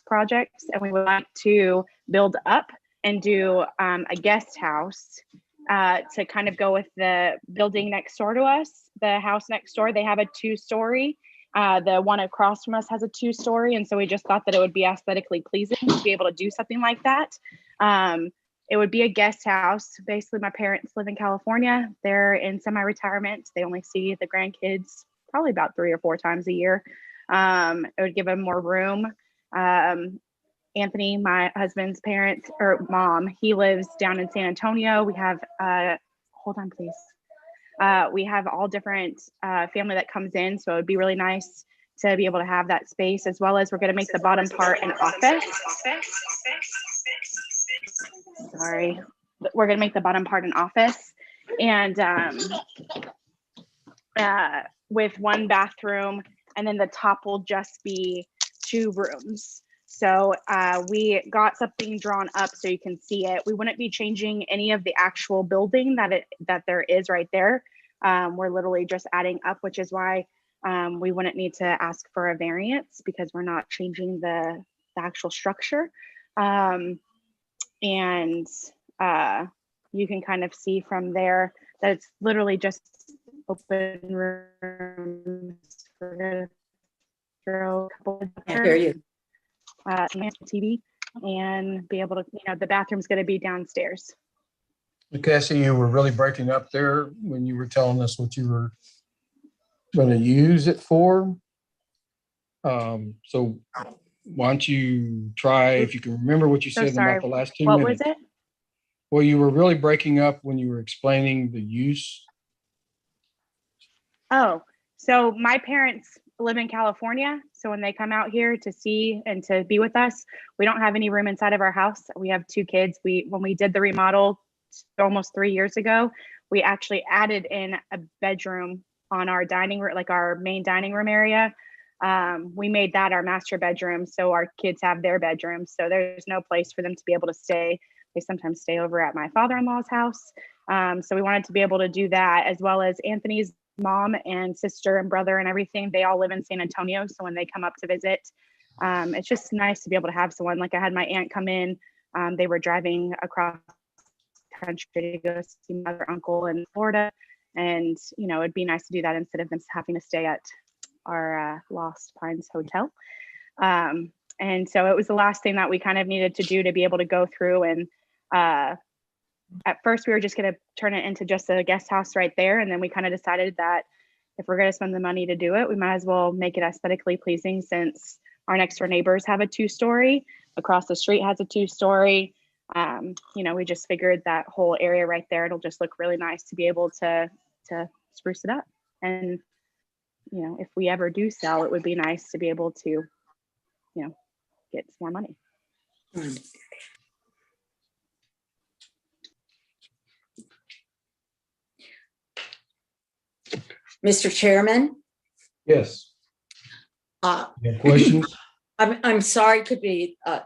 L: projects, and we would like to build up and do a guest house to kind of go with the building next door to us. The house next door, they have a 2-story. The one across from us has a 2-story. And so we just thought that it would be aesthetically pleasing to be able to do something like that. It would be a guest house. Basically, my parents live in California. They're in semi-retirement. They only see the grandkids probably about 3 or 4 times a year. It would give them more room. Anthony, my husband's parents or mom, he lives down in San Antonio. We have, hold on, please. We have all different family that comes in. So it would be really nice to be able to have that space, as well as we're going to make the bottom part an office. Sorry. We're going to make the bottom part an office. And with 1 bathroom, and then the top will just be 2 rooms. So we got something drawn up so you can see it. We wouldn't be changing any of the actual building that there is right there. We're literally just adding up, which is why we wouldn't need to ask for a variance, because we're not changing the actual structure. And you can kind of see from there that it's literally just open rooms. We're gonna throw a couple of
D: Can't hear you.
L: TV and be able to, the bathroom's going to be downstairs.
B: Cassie, you were really breaking up there when you were telling us what you were going to use it for. So why don't you try, if you can remember what you
L: So
B: said in
L: sorry.
B: about the last 2
L: What
B: minutes.
L: was it?
B: Well, you were really breaking up when you were explaining the use.
L: Oh, so my parents live in California. So when they come out here to see and to be with us, we don't have any room inside of our house. We have 2 kids. When we did the remodel almost 3 years ago, we actually added in a bedroom on our dining room, like our main dining room area. We made that our master bedroom. So our kids have their bedroom. So there's no place for them to be able to stay. They sometimes stay over at my father-in-law's house. So we wanted to be able to do that, as well as Anthony's mom and sister and brother and everything. They all live in San Antonio. So when they come up to visit, it's just nice to be able to have someone. Like I had my aunt come in. They were driving across country to go see my other uncle in Florida. And, you know, it'd be nice to do that instead of them having to stay at our Lost Pines Hotel. And so it was the last thing that we kind of needed to do to be able to go through. And at first we were just going to turn it into just a guest house right there. And then we kind of decided that if we're going to spend the money to do it, we might as well make it aesthetically pleasing, since our next door neighbors have a 2-story, across the street has a 2-story. You know, we just figured that whole area right there, it'll just look really nice to be able to spruce it up. And, you know, if we ever do sell, it would be nice to be able to, you know, get some more money.
D: Mr. Chairman,
B: Yes.
D: uh,
B: You have questions?
D: I'm sorry, it could be a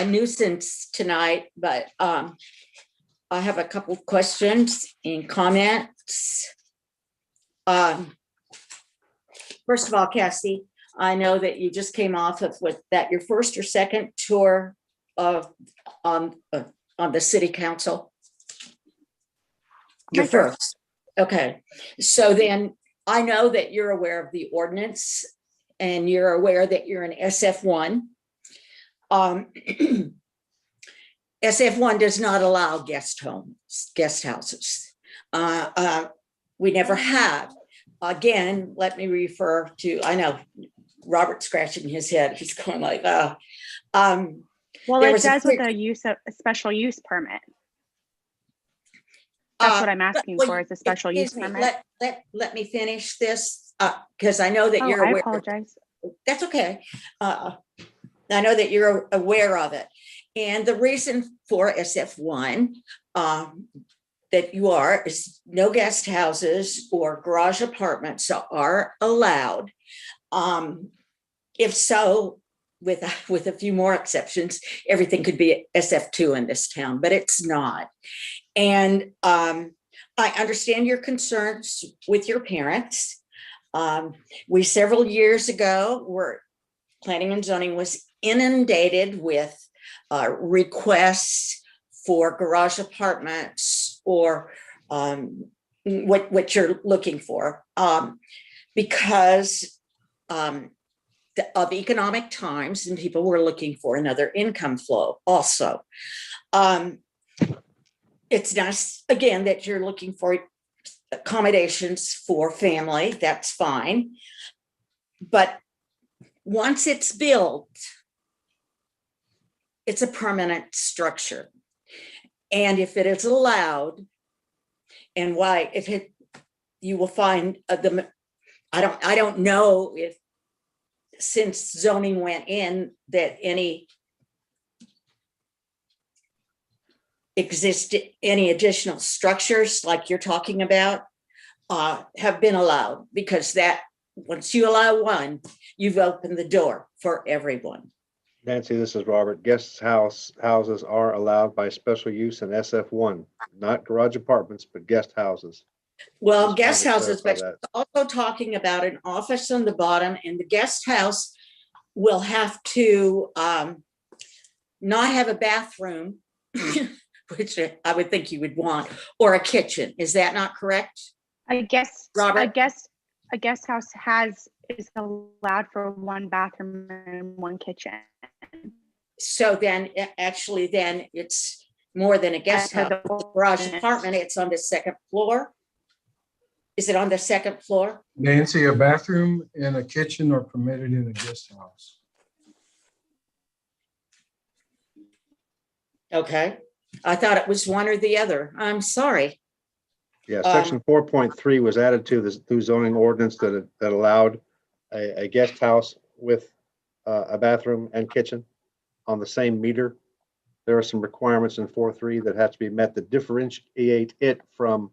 D: nuisance tonight, but I have a couple of questions and comments. First of all, Cassie, I know that you just came off of your first or second tour of on the city council. Your first. Okay. So then I know that you're aware of the ordinance and you're aware that you're an SF1. SF1 does not allow guest houses. We never have. Again, let me refer to, I know Robert's scratching his head. He's going like, well,
L: it does with a special use permit. That's what I'm asking for, is a special use permit.
D: Let me finish this, because I know that you're aware.
L: I apologize.
D: That's okay. I know that you're aware of it. And the reason for SF1 that you are is no guest houses or garage apartments are allowed. If so, with a few more exceptions, everything could be SF2 in this town, but it's not. And I understand your concerns with your parents. We several years ago planning and zoning was inundated with requests for garage apartments or what you're looking for because of economic times, and people were looking for another income flow also. It's nice, again, that you're looking for accommodations for family. That's fine. But once it's built, it's a permanent structure. And if it is allowed, and why, you will find I don't know if since zoning went in that any additional structures like you're talking about have been allowed, because that once you allow one, you've opened the door for everyone.
C: Nancy, this is Robert. Guest houses are allowed by special use in SF1, not garage apartments, but guest houses.
D: Well,
C: Just
D: guest
C: wanted to
D: houses,
C: clarify
D: but also talking about an office on the bottom, and the guest house will have to not have a bathroom, which I would think you would want, or a kitchen. Is that not correct?
L: I guess,
D: Robert?
L: a guest house is allowed for 1 bathroom and 1 kitchen.
D: So then actually then it's more than a guest house. Garage apartment, it's on the 2nd floor. Is it on the second floor?
B: Nancy, a bathroom and a kitchen are permitted in a guest house.
D: Okay. I thought it was one or the other. I'm sorry.
C: Yeah, section 4.3 was added to the through zoning ordinance that allowed a guest house with a bathroom and kitchen on the same meter. There are some requirements in 4.3 that have to be met that differentiate it from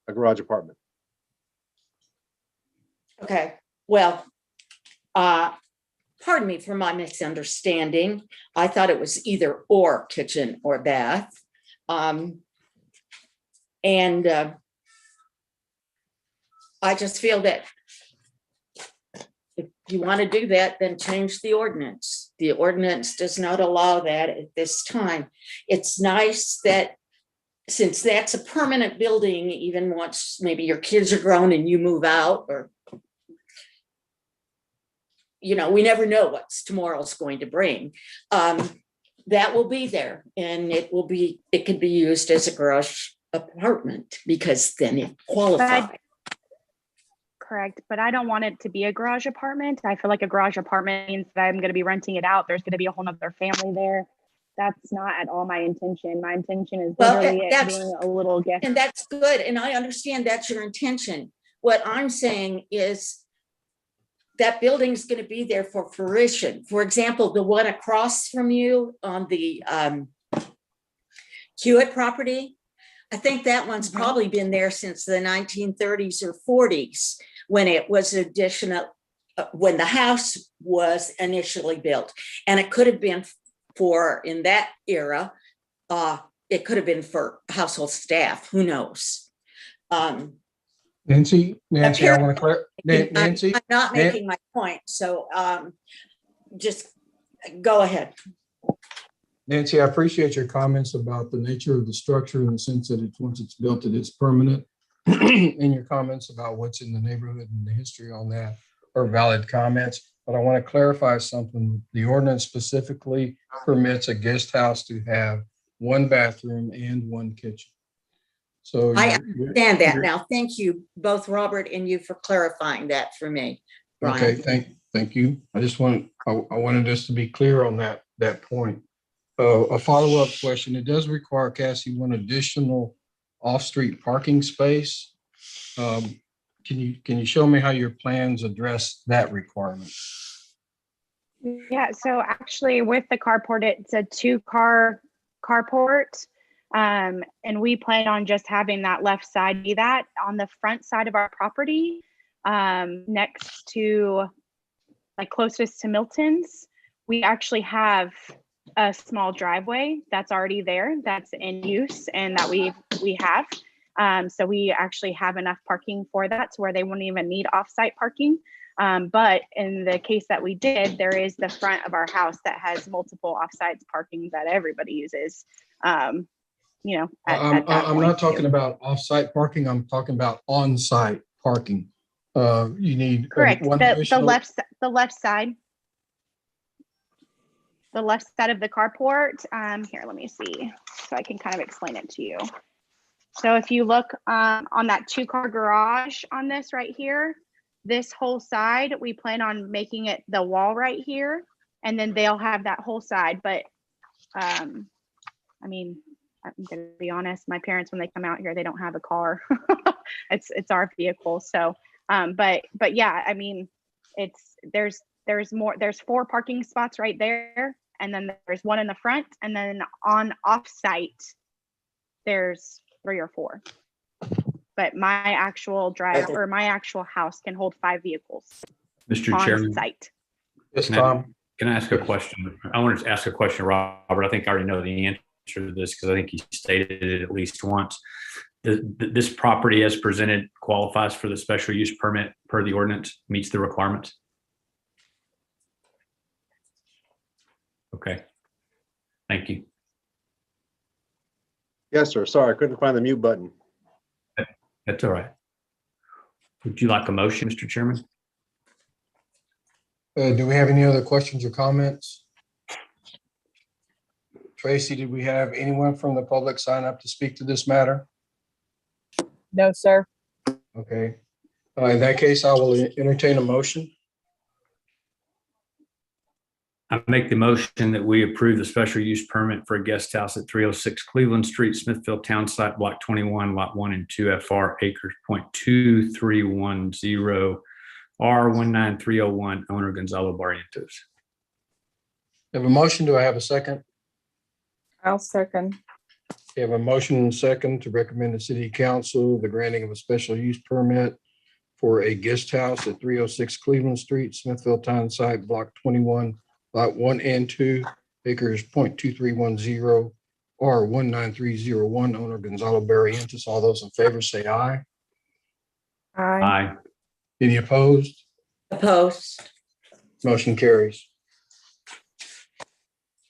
C: a garage apartment.
D: Okay, well, pardon me for my misunderstanding. I thought it was either or kitchen or bath. And I just feel that if you want to do that, then change the ordinance. The ordinance does not allow that at this time. It's nice that since that's a permanent building, even once maybe your kids are grown and you move out, or we never know what tomorrow's going to bring. That will be there, and it can be used as a garage apartment because then it qualifies.
L: Correct, but I don't want it to be a garage apartment. I feel like a garage apartment means that I'm going to be renting it out. There's going to be a whole nother family there. That's not at all my intention. My intention is literally doing a little gift.
D: And that's good. And I understand that's your intention. What I'm saying is that building's going to be there for fruition. For example, the one across from you on the Hewitt property, I think that one's probably been there since the 1930s or 40s when it was when the house was initially built. And it could have been in that era, it could have been for household staff, who knows?
B: Nancy, I want to clarify. Nancy,
D: I'm not making my point, so just go ahead.
B: Nancy, I appreciate your comments about the nature of the structure in the sense that once it's built, it is permanent. And your comments about what's in the neighborhood and the history on that are valid comments. But I want to clarify something. The ordinance specifically permits a guest house to have one bathroom and one kitchen. So
D: I understand that now. Thank you, both Robert and you, for clarifying that for me, Brian.
B: Okay, thank you. I wanted us to be clear on that point. A follow-up question. It does require, Cassie, one additional off-street parking space. Can you show me how your plans address that requirement?
L: Yeah, so actually with the carport, it's a 2-car carport. And we plan on just having that left side be that. On the front side of our property, next to, like closest to Milton's, we actually have a small driveway that's already there, that's in use, and that we have. So we actually have enough parking for that to where they wouldn't even need off-site parking. But in the case that we did, there is the front of our house that has multiple off-site parking that everybody uses. I'm
B: not talking about off-site parking. I'm talking about on-site parking. You need
L: correct. The left side. The left side of the carport. Here, let me see, so I can kind of explain it to you. So if you look on that 2-car garage on this right here, this whole side, we plan on making it the wall right here, and then they'll have that whole side. But I mean, I'm gonna be honest, my parents, when they come out here, they don't have a car. it's our vehicle. So, but yeah, I mean, there's 4 parking spots right there. And then there's one in the front, and then on off-site, there's 3 or 4. But my actual my actual house can hold 5 vehicles.
F: Mr. Chairman,
L: site.
B: Yes, Tom.
F: Can I ask a question? I wanted to ask a question, Robert. I think I already know the answer to this because I think he stated it at least once. This property as presented qualifies for the special use permit per the ordinance, meets the requirements? Okay. Thank you.
C: Yes, sir. Sorry, I couldn't find the mute button.
F: That's all right. Would you like a motion, Mr. Chairman?
B: Do we have any other questions or comments? Tracy, did we have anyone from the public sign up to speak to this matter?
E: No, sir.
B: Okay. In that case, I will entertain a motion.
F: I make the motion that we approve the special use permit for a guest house at 306 Cleveland Street, Smithfield Town Site, Block 21, Lot 1 and 2, FR acres, .2310, R19301, owner Gonzalo Barrientos.
B: I have a motion. Do I have a second?
A: I'll second.
B: We have a motion and second to recommend the city council the granting of a special use permit for a guest house at 306 Cleveland Street, Smithfield Town Site, Block 21, Lot 1 and 2, acres, .2310, R19301, owner Gonzalo Barrientos. All those in favor say aye.
A: Aye.
F: Aye.
B: Any opposed?
D: Opposed.
B: Motion carries.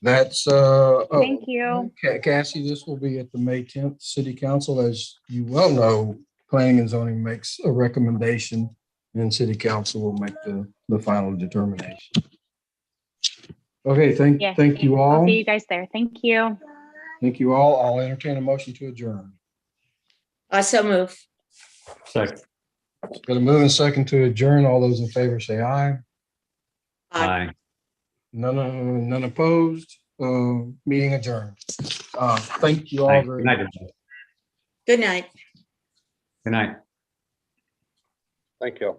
B: That's,
L: Thank you.
B: Cassie, this will be at the May 10th City Council. As you well know, Planning and Zoning makes a recommendation and City Council will make the final determination. Okay, thank you
L: I'll
B: all.
L: see you guys there. Thank you.
B: Thank you all. I'll entertain a motion to adjourn.
D: I so move.
F: Second.
B: Got a move and second to adjourn. All those in favor say aye.
F: Aye.
B: None opposed. Meeting adjourned. Thank you all
F: Aye.
B: very
F: Good night,
B: much.
F: everybody.
D: Good night.
F: Good night.
C: Thank you.